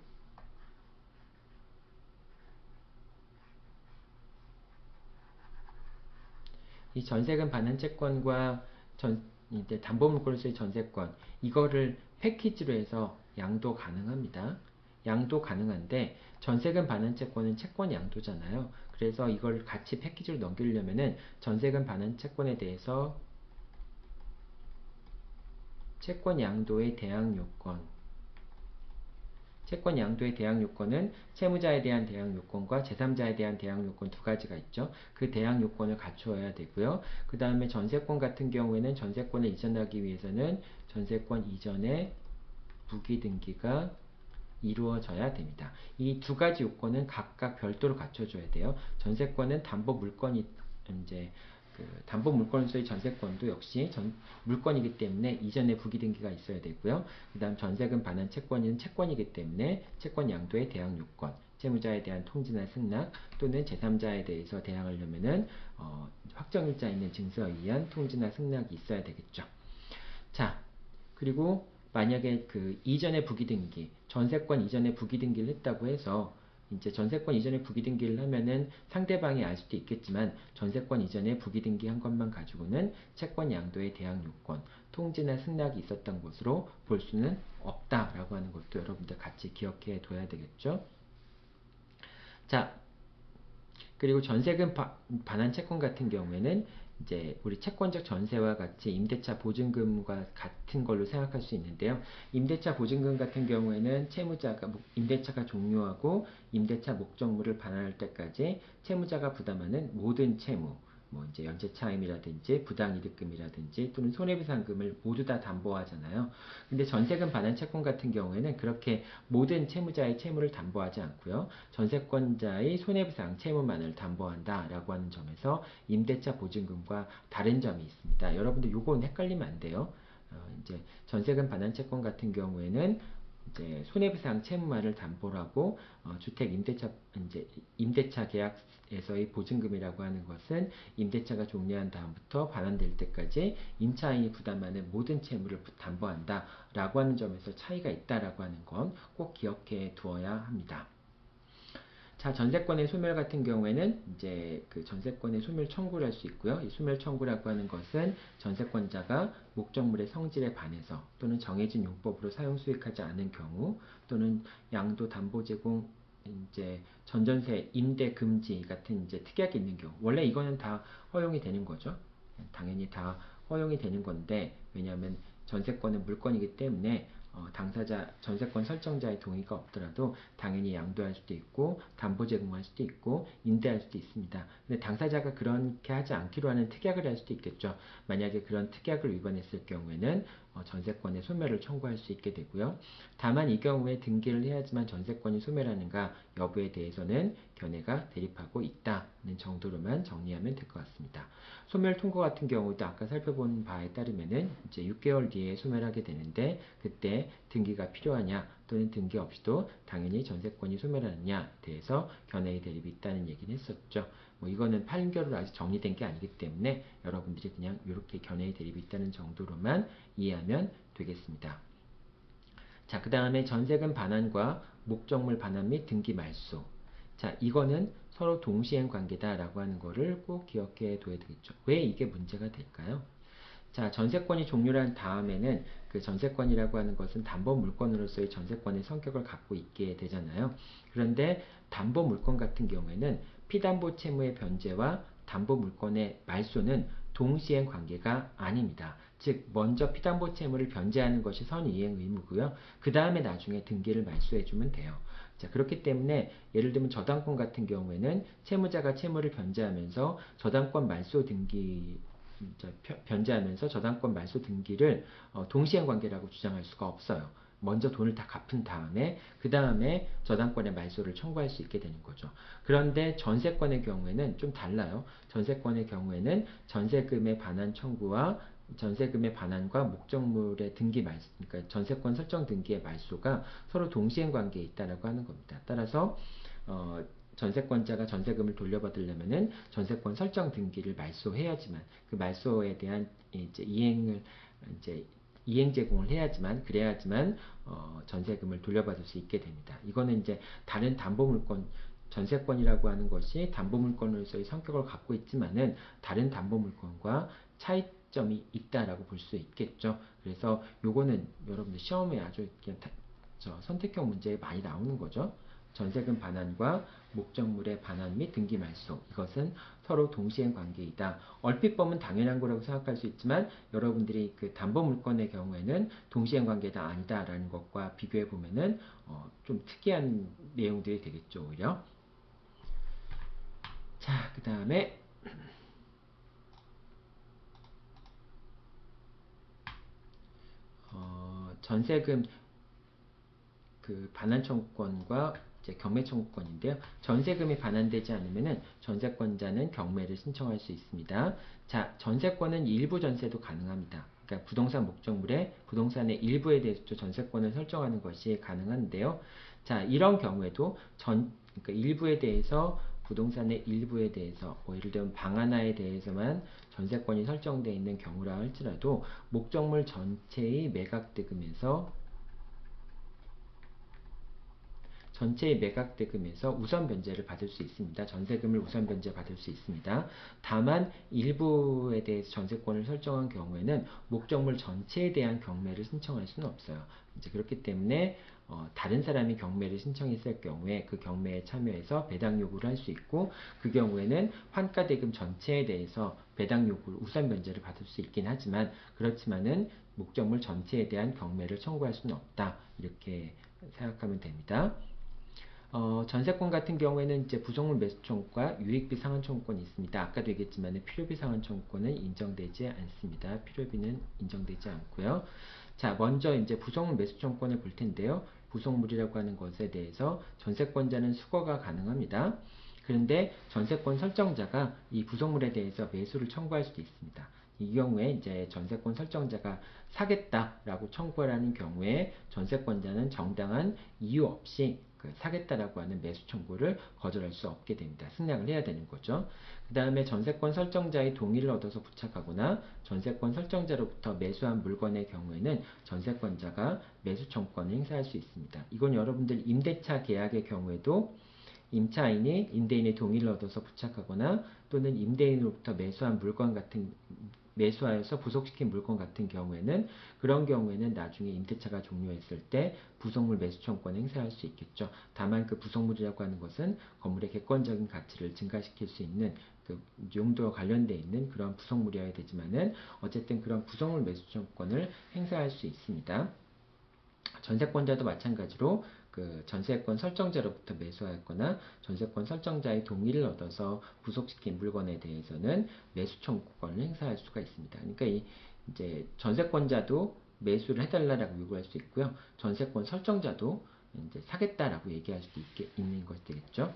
이 전세금 반환 채권과 이제 담보물건으로서의 전세권 이거를 패키지로 해서 양도 가능합니다. 양도 가능한데 전세금 반환 채권은 채권 양도잖아요. 그래서 이걸 같이 패키지로 넘기려면은 전세금 반환 채권에 대해서 채권 양도의 대항 요건 채권 양도의 대항 요건은 채무자에 대한 대항 요건과 제3자에 대한 대항 요건 두 가지가 있죠. 그 대항 요건을 갖추어야 되고요. 그 다음에 전세권 같은 경우에는 전세권을 이전하기 위해서는 전세권 이전의 부기 등기가 이루어져야 됩니다. 이 두 가지 요건은 각각 별도로 갖춰줘야 돼요. 전세권은 담보 물건이 이제 담보 물건으로서의 전세권도 역시 물건이기 때문에 이전에 부기 등기가 있어야 되고요. 그 다음 전세금 반환 채권은 채권이기 때문에 채권 양도의 대항 요건, 채무자에 대한 통지나 승낙 또는 제3자에 대해서 대항하려면은 확정일자 있는 증서에 의한 통지나 승낙이 있어야 되겠죠. 자, 그리고 만약에 그 이전의 부기등기, 전세권 이전의 부기등기를 했다고 해서 이제 전세권 이전에 부기등기를 하면은 상대방이 알 수도 있겠지만 전세권 이전에 부기등기 한 것만 가지고는 채권 양도의 대항 요건, 통지나 승낙이 있었던 것으로 볼 수는 없다라고 하는 것도 여러분들 같이 기억해 둬야 되겠죠. 자, 그리고 전세금 반환 채권 같은 경우에는 이제 우리 채권적 전세와 같이 임대차 보증금과 같은 걸로 생각할 수 있는데요. 임대차 보증금 같은 경우에는 채무자가 임대차가 종료하고 임대차 목적물을 반환할 때까지 채무자가 부담하는 모든 채무, 뭐 이제 연체차임이라든지 부당이득금이라든지 또는 손해배상금을 모두 다 담보하잖아요. 근데 전세금 반환 채권 같은 경우에는 그렇게 모든 채무자의 채무를 담보하지 않고요. 전세권자의 손해배상 채무만을 담보한다라고 하는 점에서 임대차 보증금과 다른 점이 있습니다. 여러분들 요건 헷갈리면 안 돼요. 이제 전세금 반환 채권 같은 경우에는 이제 손해배상 채무만을 담보로 하고 주택 임대차 계약에서의 보증금이라고 하는 것은 임대차가 종료한 다음부터 반환될 때까지 임차인이 부담하는 모든 채무를 담보한다라고 하는 점에서 차이가 있다라고 하는 건 꼭 기억해 두어야 합니다. 자, 전세권의 소멸 같은 경우에는 이제 그 전세권의 소멸 청구를 할 수 있고요. 이 소멸 청구라고 하는 것은 전세권자가 목적물의 성질에 반해서 또는 정해진 용법으로 사용 수익하지 않은 경우 또는 양도 담보 제공 이제 전전세 임대 금지 같은 이제 특약이 있는 경우 원래 이거는 다 허용이 되는 거죠. 당연히 다 허용이 되는 건데 왜냐하면 전세권은 물건이기 때문에 당사자 전세권 설정자의 동의가 없더라도 당연히 양도할 수도 있고 담보 제공할 수도 있고 임대할 수도 있습니다. 근데 당사자가 그렇게 하지 않기로 하는 특약을 할 수도 있겠죠. 만약에 그런 특약을 위반했을 경우에는 전세권의 소멸을 청구할 수 있게 되고요. 다만 이 경우에 등기를 해야지만 전세권이 소멸하는가 여부에 대해서는 견해가 대립하고 있다는 정도로만 정리하면 될 것 같습니다. 소멸 통고 같은 경우도 아까 살펴본 바에 따르면은 이제 6개월 뒤에 소멸하게 되는데 그때 등기가 필요하냐 또는 등기 없이도 당연히 전세권이 소멸하느냐에 대해서 견해의 대립이 있다는 얘기는 했었죠. 뭐 이거는 판결로 아직 정리된 게 아니기 때문에 여러분들이 그냥 이렇게 견해의 대립이 있다는 정도로만 이해하면 되겠습니다. 자, 그 다음에 전세금 반환과 목적물 반환 및 등기 말소. 자, 이거는 서로 동시행 관계다라고 하는 거를 꼭 기억해 둬야 되겠죠. 왜 이게 문제가 될까요? 자, 전세권이 종료한 다음에는 그 전세권이라고 하는 것은 담보 물건으로서의 전세권의 성격을 갖고 있게 되잖아요. 그런데 담보 물건 같은 경우에는 피담보 채무의 변제와 담보 물건의 말소는 동시행 관계가 아닙니다. 즉 먼저 피담보 채무를 변제하는 것이 선이행 의무고요. 그 다음에 나중에 등기를 말소해주면 돼요. 자, 그렇기 때문에 예를 들면 저당권 같은 경우에는 채무자가 채무를 변제하면서 저당권 말소 등기 변제하면서 저당권 말소 등기를 동시행 관계라고 주장할 수가 없어요. 먼저 돈을 다 갚은 다음에 그 다음에 저당권의 말소를 청구할 수 있게 되는 거죠. 그런데 전세권의 경우에는 좀 달라요. 전세권의 경우에는 전세금의 반환 청구와 전세금의 반환과 목적물의 등기 말소, 그러니까 전세권 설정 등기의 말소가 서로 동시행 관계에 있다라고 하는 겁니다. 따라서 전세권자가 전세금을 돌려받으려면은 전세권 설정 등기를 말소해야지만 그 말소에 대한 이제 이행 제공을 해야지만 그래야지만 전세금을 돌려받을 수 있게 됩니다. 이거는 이제 다른 담보물권 전세권이라고 하는 것이 담보물건으로서의 성격을 갖고 있지만은 다른 담보물건과 차이점이 있다라고 볼 수 있겠죠. 그래서 요거는 여러분들 시험에 아주 그냥 선택형 문제에 많이 나오는 거죠. 전세금 반환과 목적물의 반환 및 등기 말소 이것은 서로 동시행 관계이다. 얼핏 보면 당연한 거라고 생각할 수 있지만 여러분들이 그 담보 물건의 경우에는 동시행 관계다 아니다라는 것과 비교해 보면은 좀 특이한 내용들이 되겠죠 오히려. 자, 그 다음에 전세금 그 반환 청구권과 이제 경매 청구권인데요. 전세금이 반환되지 않으면은 전세권자는 경매를 신청할 수 있습니다. 자, 전세권은 일부 전세도 가능합니다. 그러니까 부동산 목적물에 부동산의 일부에 대해서 전세권을 설정하는 것이 가능한데요. 자, 이런 경우에도 그러니까 일부에 대해서 부동산의 일부에 대해서 뭐 예를 들면 방 하나에 대해서만 전세권이 설정되어 있는 경우라 할지라도 목적물 전체의 매각대금에서 전체의 매각대금에서 우선 변제를 받을 수 있습니다. 전세금을 우선 변제 받을 수 있습니다. 다만 일부에 대해서 전세권을 설정한 경우에는 목적물 전체에 대한 경매를 신청할 수는 없어요. 이제 그렇기 때문에 다른 사람이 경매를 신청했을 경우에 그 경매에 참여해서 배당 요구를 할 수 있고 그 경우에는 환가대금 전체에 대해서 배당 요구를 우선 변제를 받을 수 있긴 하지만 그렇지만은 목적물 전체에 대한 경매를 청구할 수는 없다. 이렇게 생각하면 됩니다. 전세권 같은 경우에는 이제 부속물 매수 청구과 유익비 상환 청구권이 있습니다. 아까도 얘기했지만 필요비 상환 청구권은 인정되지 않습니다. 필요비는 인정되지 않고요. 자, 먼저 이제 부속물 매수 청구권을 볼 텐데요. 부속물이라고 하는 것에 대해서 전세권자는 수거가 가능합니다. 그런데 전세권 설정자가 이 부속물에 대해서 매수를 청구할 수도 있습니다. 이 경우에 이제 전세권 설정자가 사겠다라고 청구를 하는 경우에 전세권자는 정당한 이유 없이 사겠다라고 하는 매수 청구를 거절할 수 없게 됩니다. 승낙을 해야 되는 거죠. 그 다음에 전세권 설정자의 동의를 얻어서 부착하거나 전세권 설정자로부터 매수한 물건의 경우에는 전세권자가 매수 청구권을 행사할 수 있습니다. 이건 여러분들 임대차 계약의 경우에도 임차인이 임대인의 동의를 얻어서 부착하거나 또는 임대인으로부터 매수한 물건 같은 매수하여서 부속시킨 물건 같은 경우에는 그런 경우에는 나중에 임대차가 종료했을 때 부속물 매수 청구권을 행사할 수 있겠죠. 다만 그 부속물이라고 하는 것은 건물의 객관적인 가치를 증가시킬 수 있는 그 용도와 관련되어 있는 그런 부속물이어야 되지만은 어쨌든 그런 부속물 매수 청구권을 행사할 수 있습니다. 전세권자도 마찬가지로 그 전세권 설정자로부터 매수하였거나 전세권 설정자의 동의를 얻어서 부속시킨 물건에 대해서는 매수 청구권을 행사할 수가 있습니다. 그러니까 이제 전세권자도 매수를 해달라고 요구할 수 있고요. 전세권 설정자도 이제 사겠다라고 얘기할 수도 있는 것이 되겠죠.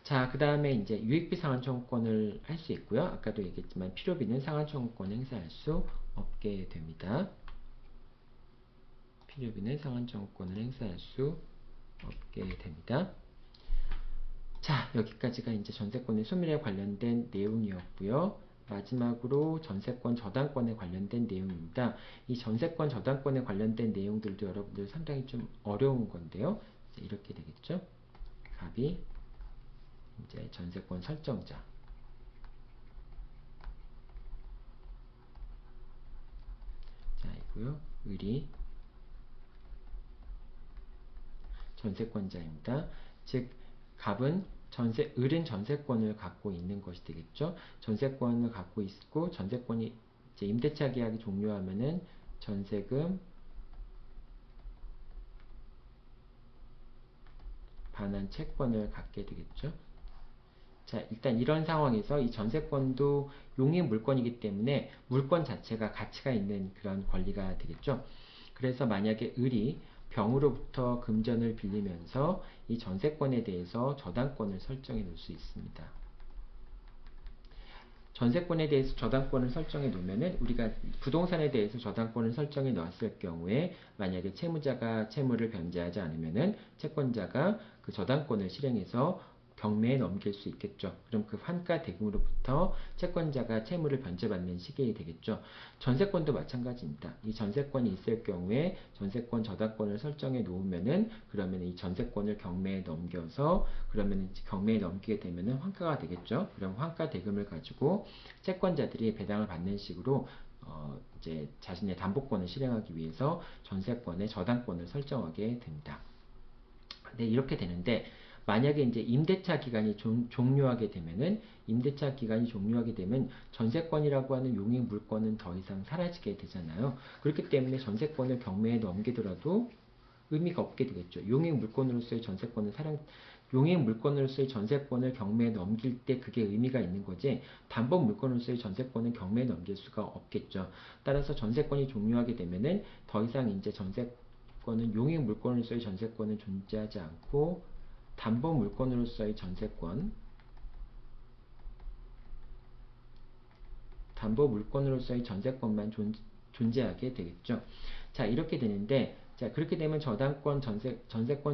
자, 그 다음에 이제 유익비 상환 청구권을 할 수 있고요. 아까도 얘기했지만 필요비는 상환 청구권 행사할 수 없게 됩니다. 필요비는 상환 청구권을 행사할 수 없게 됩니다. 자, 여기까지가 이제 전세권의 소멸에 관련된 내용이었고요. 마지막으로 전세권 저당권에 관련된 내용입니다. 이 전세권 저당권에 관련된 내용들도 여러분들 상당히 좀 어려운 건데요. 이렇게 되겠죠. 갑이 이제 전세권 설정자. 자, 이고요. 을이 전세권자입니다. 즉, 갑은 을은 전세권을 갖고 있는 것이 되겠죠. 전세권을 갖고 있고, 전세권이 이제 임대차 계약이 종료하면은 전세금 반환 채권을 갖게 되겠죠. 자, 일단 이런 상황에서 이 전세권도 용익 물건이기 때문에 물건 자체가 가치가 있는 그런 권리가 되겠죠. 그래서 만약에 을이 병으로부터 금전을 빌리면서 이 전세권에 대해서 저당권을 설정해 놓을 수 있습니다. 전세권에 대해서 저당권을 설정해 놓으면은 우리가 부동산에 대해서 저당권을 설정해 놓았을 경우에 만약에 채무자가 채무를 변제하지 않으면은 채권자가 그 저당권을 실행해서 경매에 넘길 수 있겠죠. 그럼 그 환가 대금으로부터 채권자가 채무를 변제받는 시기이 되겠죠. 전세권도 마찬가지입니다. 이 전세권이 있을 경우에 전세권 저당권을 설정해 놓으면은 그러면 이 전세권을 경매에 넘겨서 그러면 경매에 넘기게 되면은 환가가 되겠죠. 그럼 환가 대금을 가지고 채권자들이 배당을 받는 식으로 이제 자신의 담보권을 실행하기 위해서 전세권의 저당권을 설정하게 됩니다. 네, 이렇게 되는데 만약에 이제 임대차 기간이 종료하게 되면은 임대차 기간이 종료하게 되면 전세권이라고 하는 용익 물건은 더 이상 사라지게 되잖아요. 그렇기 때문에 전세권을 경매에 넘기더라도 의미가 없게 되겠죠. 용익 물건으로서의 용익 물건으로서의 전세권을 경매에 넘길 때 그게 의미가 있는 거지 담보 물건으로서의 전세권은 경매에 넘길 수가 없겠죠. 따라서 전세권이 종료하게 되면은 더 이상 이제 전세권은 용익 물건으로서의 전세권은 존재하지 않고 담보 물건으로서의 전세권만 존재하게 되겠죠. 자, 이렇게 되는데, 자, 그렇게 되면 전세권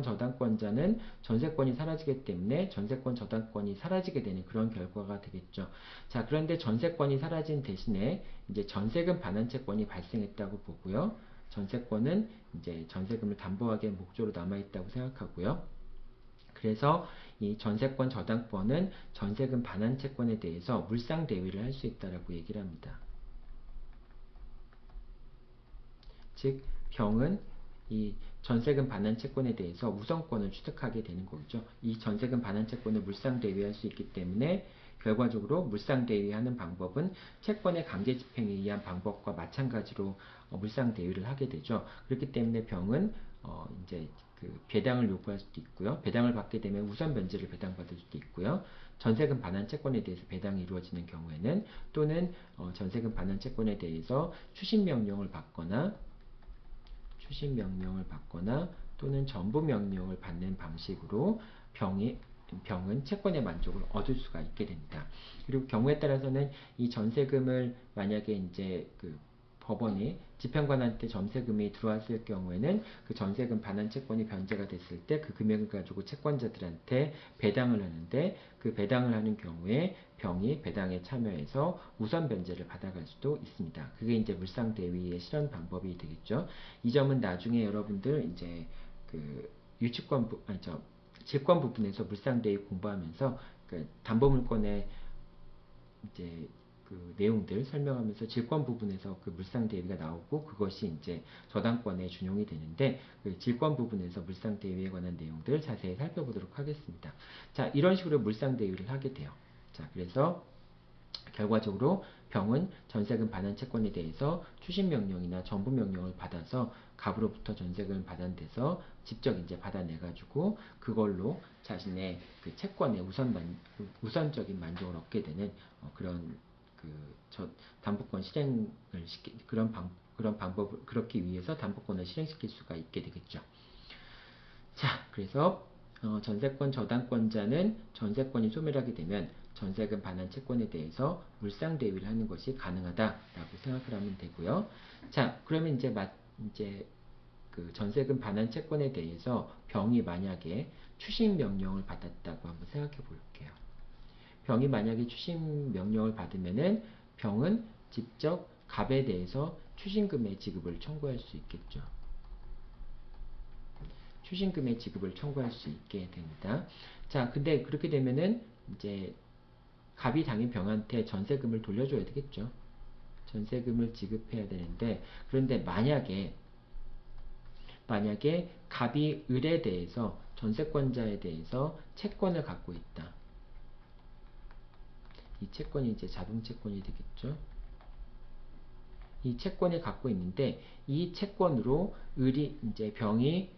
저당권자는 전세권이 사라지기 때문에 전세권 저당권이 사라지게 되는 그런 결과가 되겠죠. 자, 그런데 전세권이 사라진 대신에 이제 전세금 반환채권이 발생했다고 보고요. 전세권은 이제 전세금을 담보하기 목적으로 남아있다고 생각하고요. 그래서 이 전세권 저당권은 전세금 반환채권에 대해서 물상대위를 할 수 있다라고 얘기를 합니다. 즉, 병은 이 전세금 반환채권에 대해서 우선권을 취득하게 되는 거죠. 이 전세금 반환채권을 물상대위할 수 있기 때문에 결과적으로 물상대위하는 방법은 채권의 강제 집행에 의한 방법과 마찬가지로 물상대위를 하게 되죠. 그렇기 때문에 병은 이제 그 배당을 요구할 수도 있고요. 배당을 받게 되면 우선 변제를 배당받을 수도 있고요. 전세금 반환 채권에 대해서 배당이 이루어지는 경우에는 또는 전세금 반환 채권에 대해서 추심 명령을 받거나 또는 전부 명령을 받는 방식으로 병은 채권의 만족을 얻을 수가 있게 됩니다. 그리고 경우에 따라서는 이 전세금을 만약에 이제 그 법원이 집행관한테 전세금이 들어왔을 경우에는 그 전세금 반환 채권이 변제가 됐을 때 그 금액을 가지고 채권자들한테 배당을 하는데 그 배당을 하는 경우에 병이 배당에 참여해서 우선 변제를 받아갈 수도 있습니다. 그게 이제 물상대위의 실현 방법이 되겠죠. 이 점은 나중에 여러분들 이제 그 질권 부분에서 물상대위 공부하면서 그 담보물권의 이제 그 내용들 설명하면서 질권 부분에서 그 물상 대위가 나오고 그것이 이제 저당권에 준용이 되는데 그 질권 부분에서 물상 대위에 관한 내용들 자세히 살펴보도록 하겠습니다. 자, 이런 식으로 물상 대위를 하게 돼요. 자, 그래서 결과적으로 병은 전세금 반환 채권에 대해서 추심 명령이나 전부 명령을 받아서 갑으로부터 전세금을 받아내서 직접 이제 받아내가지고 그걸로 자신의 그 채권의 우선적인 만족을 얻게 되는 그런 담보권 실행을 그런 방법을 그렇기 위해서 담보권을 실행시킬 수가 있게 되겠죠. 자, 그래서 전세권 저당권자는 전세권이 소멸하게 되면 전세금 반환 채권에 대해서 물상 대위를 하는 것이 가능하다라고 생각을 하면 되고요. 자, 그러면 이제 그 전세금 반환 채권에 대해서 병이 만약에 추심 명령을 받았다고 한번 생각해 볼게요. 병이 만약에 추심 명령을 받으면은 병은 직접 갑에 대해서 추심금의 지급을 청구할 수 있겠죠. 추심금의 지급을 청구할 수 있게 됩니다. 자, 근데 그렇게 되면은 이제 갑이 당연 병한테 전세금을 돌려줘야 되겠죠. 전세금을 지급해야 되는데, 그런데 만약에 갑이 을에 대해서 전세권자에 대해서 채권을 갖고 있다. 이 채권이 이제 자동채권이 되겠죠. 이 채권을 갖고 있는데 이 채권으로 을이 이제 병이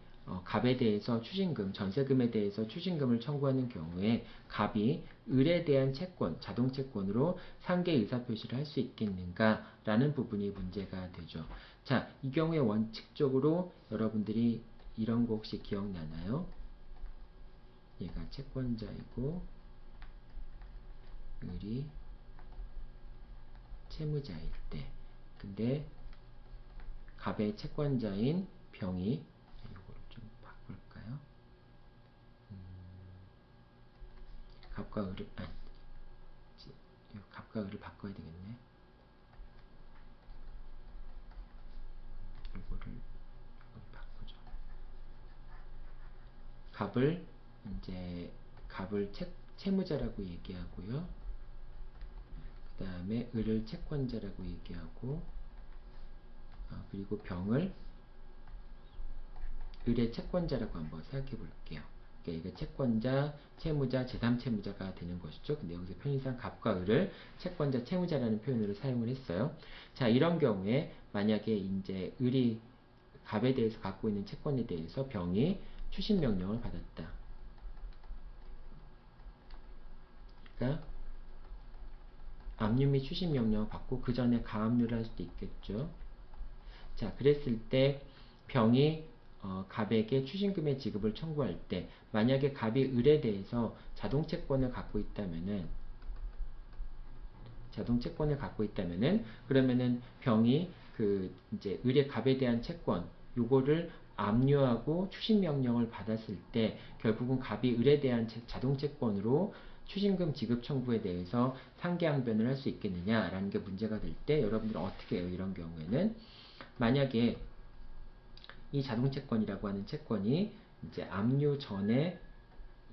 갑에 대해서 추징금, 전세금에 대해서 추징금을 청구하는 경우에 갑이 을에 대한 채권, 자동채권으로 상계 의사표시를 할 수 있겠는가라는 부분이 문제가 되죠. 자, 이 경우에 원칙적으로 여러분들이 이런 거 혹시 기억나나요? 얘가 채권자이고 을이 채무자일 때, 근데 갑의 채권자인 병이, 이거를 좀 바꿀까요? 갑과 을을 갑과 을을 바꿔야 되겠네. 이거를 바꾸죠. 갑을 채무자라고 얘기하고요. 그 다음에 을을 채권자라고 얘기하고, 그리고 병을 을의 채권자라고 한번 생각해 볼게요. 그러니까 이게 채권자, 채무자, 제3채무자가 되는 것이죠. 근데 여기서 편의상 갑과 을을 채권자, 채무자라는 표현으로 사용을 했어요. 자, 이런 경우에 만약에 이제 을이 갑에 대해서 갖고 있는 채권에 대해서 병이 추심 명령을 받았다. 그러니까 압류 및 추심 명령을 받고 그 전에 가압류를 할 수도 있겠죠. 자, 그랬을 때 병이 갑에게 추징금의 지급을 청구할 때 만약에 갑이 을에 대해서 자동채권을 갖고 있다면은 그러면은 병이 그 이제 을의 갑에 대한 채권 요거를 압류하고 추심 명령을 받았을 때 결국은 갑이 을에 대한 자동채권으로 추징금 지급 청구에 대해서 상계항변을 할 수 있겠느냐라는 게 문제가 될 때 여러분들은 어떻게 해요? 이런 경우에는 만약에 이 자동채권이라고 하는 채권이 이제 압류 전에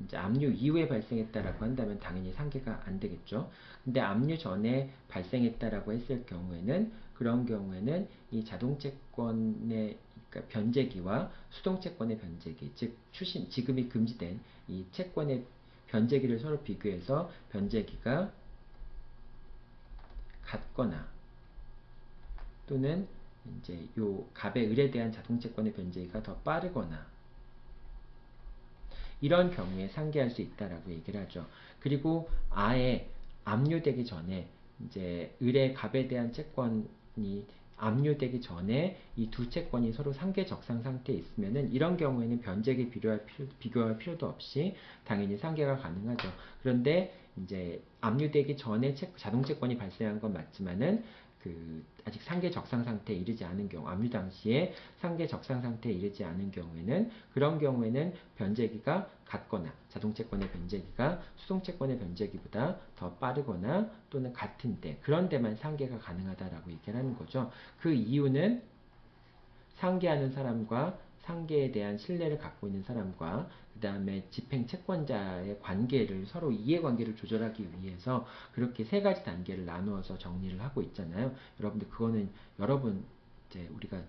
이제 압류 이후에 발생했다라고 한다면 당연히 상계가 안 되겠죠. 근데 압류 전에 발생했다라고 했을 경우에는 그런 경우에는 이 자동채권의 그러니까 변제기와 수동채권의 변제기, 즉 지급이 금지된 이 채권의 변제기를 서로 비교해서 변제기가 같거나 또는 이제 요 갑의 을에 대한 자동채권의 변제기가 더 빠르거나 이런 경우에 상계할 수 있다라고 얘기를 하죠. 그리고 아예 압류되기 전에 이제 을의 갑에 대한 채권이 압류되기 전에 이 두 채권이 서로 상계 적상 상태에 있으면은 이런 경우에는 변제기 비교할 필요도 없이 당연히 상계가 가능하죠. 그런데 이제 압류되기 전에 자동채권이 발생한 건 맞지만은 아직 상계 적상 상태에 이르지 않은 경우, 압류 당시에 상계 적상 상태에 이르지 않은 경우에는 그런 경우에는 변제기가 같거나 자동채권의 변제기가 수동채권의 변제기보다 더 빠르거나 또는 같은데 그런 데만 상계가 가능하다라고 얘기를 하는 거죠. 그 이유는 상계하는 사람과 상계에 대한 신뢰를 갖고 있는 사람과 그 다음에 집행 채권자의 관계를 서로 이해관계를 조절하기 위해서 그렇게 세 가지 단계를 나누어서 정리를 하고 있잖아요. 여러분들 그거는 여러분 이제 우리가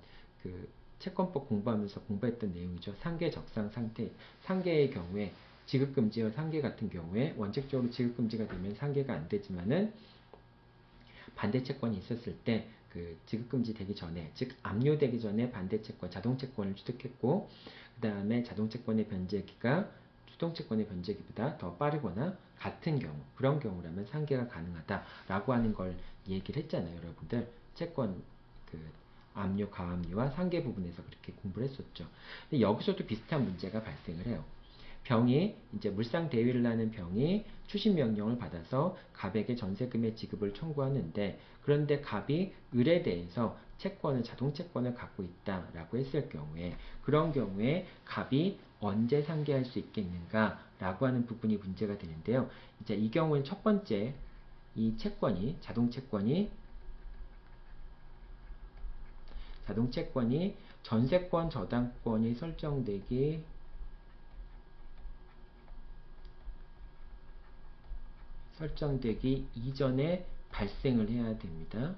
그 채권법 공부하면서 공부했던 내용이죠. 상계 적상 상태, 상계의 경우에 지급금지와 상계 같은 경우에 원칙적으로 지급금지가 되면 상계가 안 되지만은 반대 채권이 있었을 때 그 지급금지 되기 전에, 즉 압류되기 전에 반대 채권, 자동 채권을 취득했고, 그 다음에 자동 채권의 변제기가 수동 채권의 변제기보다 더 빠르거나 같은 경우, 그런 경우라면 상계가 가능하다라고 하는 걸 얘기를 했잖아요, 여러분들. 채권 그 압류, 가압류와 상계 부분에서 그렇게 공부를 했었죠. 근데 여기서도 비슷한 문제가 발생을 해요. 병이 이제 물상대위를 하는 병이 추심 명령을 받아서 갑에게 전세금의 지급을 청구하는데, 그런데 갑이 을에 대해서 채권을, 자동 채권을 갖고 있다라고 했을 경우에, 그런 경우에 갑이 언제 상계할 수 있겠는가라고 하는 부분이 문제가 되는데요. 이제 이 경우는 첫 번째, 이 채권이, 자동 채권이 전세권 저당권이 설정되기 이전에 발생을 해야 됩니다.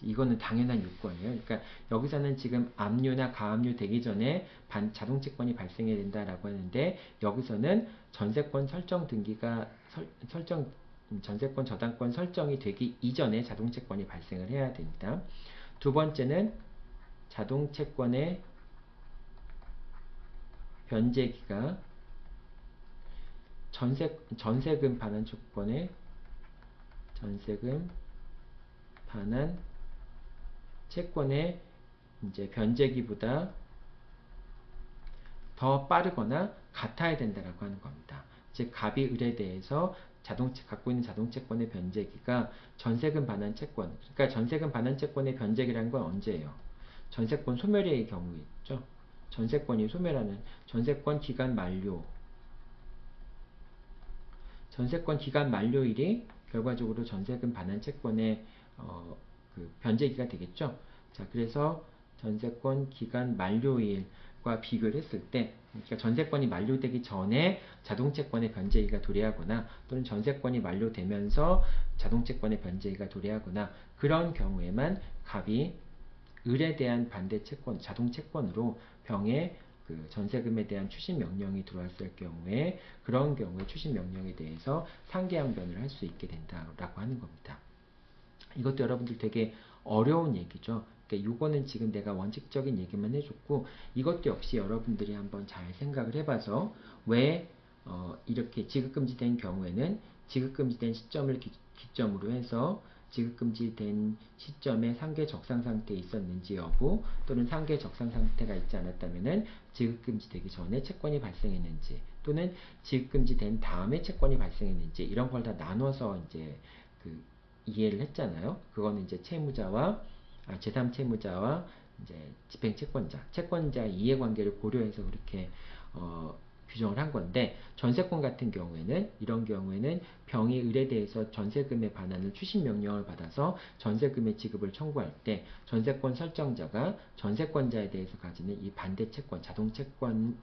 이거는 당연한 요건이에요. 그러니까 여기서는 지금 압류나 가압류 되기 전에 자동채권이 발생해야 된다라고 하는데, 여기서는 전세권 설정 등기가 전세권 저당권 설정이 되기 이전에 자동채권이 발생을 해야 됩니다. 두 번째는 자동채권의 변제기가 전세금 반환 조건에 전세금 반환 채권의 이제 변제기보다 더 빠르거나 같아야 된다라고 하는 겁니다. 즉 갑이 을에 대해서 갖고 있는 자동채권의 변제기가 전세금 반환 채권, 그러니까 전세금 반환 채권의 변제기라는 건 언제예요? 전세권 소멸의 경우있죠. 전세권이 소멸하는 전세권 기간 만료일이 결과적으로 전세금 반환 채권의 그 변제기가 되겠죠. 자, 그래서 전세권 기간 만료일과 비교를 했을 때, 그러니까 전세권이 만료되기 전에 자동채권의 변제기가 도래하거나, 또는 전세권이 만료되면서 자동채권의 변제기가 도래하거나, 그런 경우에만 갑이 을에 대한 반대 채권, 자동채권으로 병의 그 전세금에 대한 추심 명령이 들어왔을 경우에, 그런 경우에 추심 명령에 대해서 상계양변을 할 수 있게 된다라고 하는 겁니다. 이것도 여러분들 되게 어려운 얘기죠. 그러니까 이거는 지금 내가 원칙적인 얘기만 해줬고, 이것도 역시 여러분들이 한번 잘 생각을 해봐서, 왜 이렇게 지급금지된 경우에는 지급금지된 시점을 기점으로 해서 지급금지된 시점에 상계 적상 상태에 있었는지 여부, 또는 상계 적상 상태가 있지 않았다면은 지급금지되기 전에 채권이 발생했는지, 또는 지급금지된 다음에 채권이 발생했는지, 이런 걸 다 나눠서 이제 그 이해를 했잖아요. 그거는 이제 제3채무자와 이제 채권자의 이해관계를 고려해서 그렇게 규정을 한 건데, 전세권 같은 경우에는, 이런 경우에는 병이 을에 대해서 전세금의 반환을 추심 명령을 받아서 전세금의 지급을 청구할 때, 전세권 설정자가 전세권자에 대해서 가지는 이 반대 채권, 자동 채권에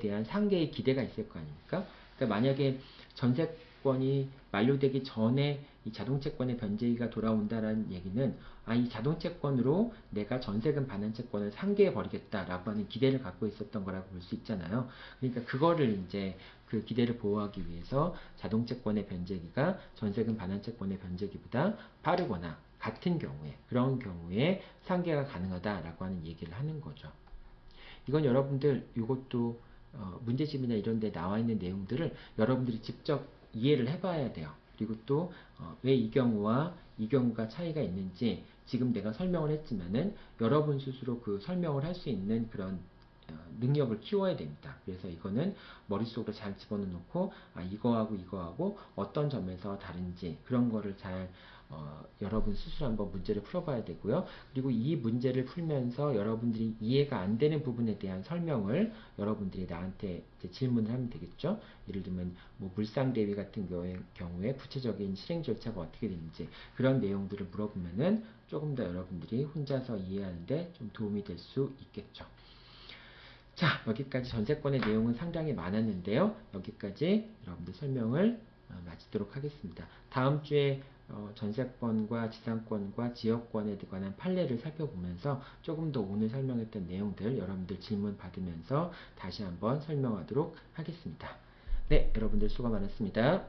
대한 상계의 기대가 있을 거 아닙니까? 그러니까 만약에 전세권이 만료되기 전에 이 자동채권의 변제기가 돌아온다라는 얘기는, 이 자동채권으로 내가 전세금 반환 채권을 상계해 버리겠다라고 하는 기대를 갖고 있었던 거라고 볼 수 있잖아요. 그러니까 그거를 이제 그 기대를 보호하기 위해서 자동채권의 변제기가 전세금 반환 채권의 변제기보다 빠르거나 같은 경우에, 그런 경우에 상계가 가능하다라고 하는 얘기를 하는 거죠. 이건 여러분들 이것도 문제집이나 이런 데 나와 있는 내용들을 여러분들이 직접 이해를 해봐야 돼요. 그리고 또 왜 이 경우와 이 경우가 차이가 있는지 지금 내가 설명을 했지만은, 여러분 스스로 그 설명을 할 수 있는 그런 능력을 키워야 됩니다. 그래서 이거는 머릿속으로 잘 집어넣고, 이거하고 어떤 점에서 다른지, 그런 거를 잘 여러분 스스로 한번 문제를 풀어봐야 되고요. 그리고 이 문제를 풀면서 여러분들이 이해가 안 되는 부분에 대한 설명을 여러분들이 나한테 이제 질문을 하면 되겠죠. 예를 들면 뭐 물상대위 같은 경우에 구체적인 실행 절차가 어떻게 되는지, 그런 내용들을 물어보면은 조금 더 여러분들이 혼자서 이해하는데 좀 도움이 될 수 있겠죠. 자, 여기까지 전세권의 내용은 상당히 많았는데요. 여기까지 여러분들 설명을 마치도록 하겠습니다. 다음 주에 전세권과 지상권과 지역권에 관한 판례를 살펴보면서 조금 더 오늘 설명했던 내용들 여러분들 질문 받으면서 다시 한번 설명하도록 하겠습니다. 네, 여러분들 수고 많았습니다.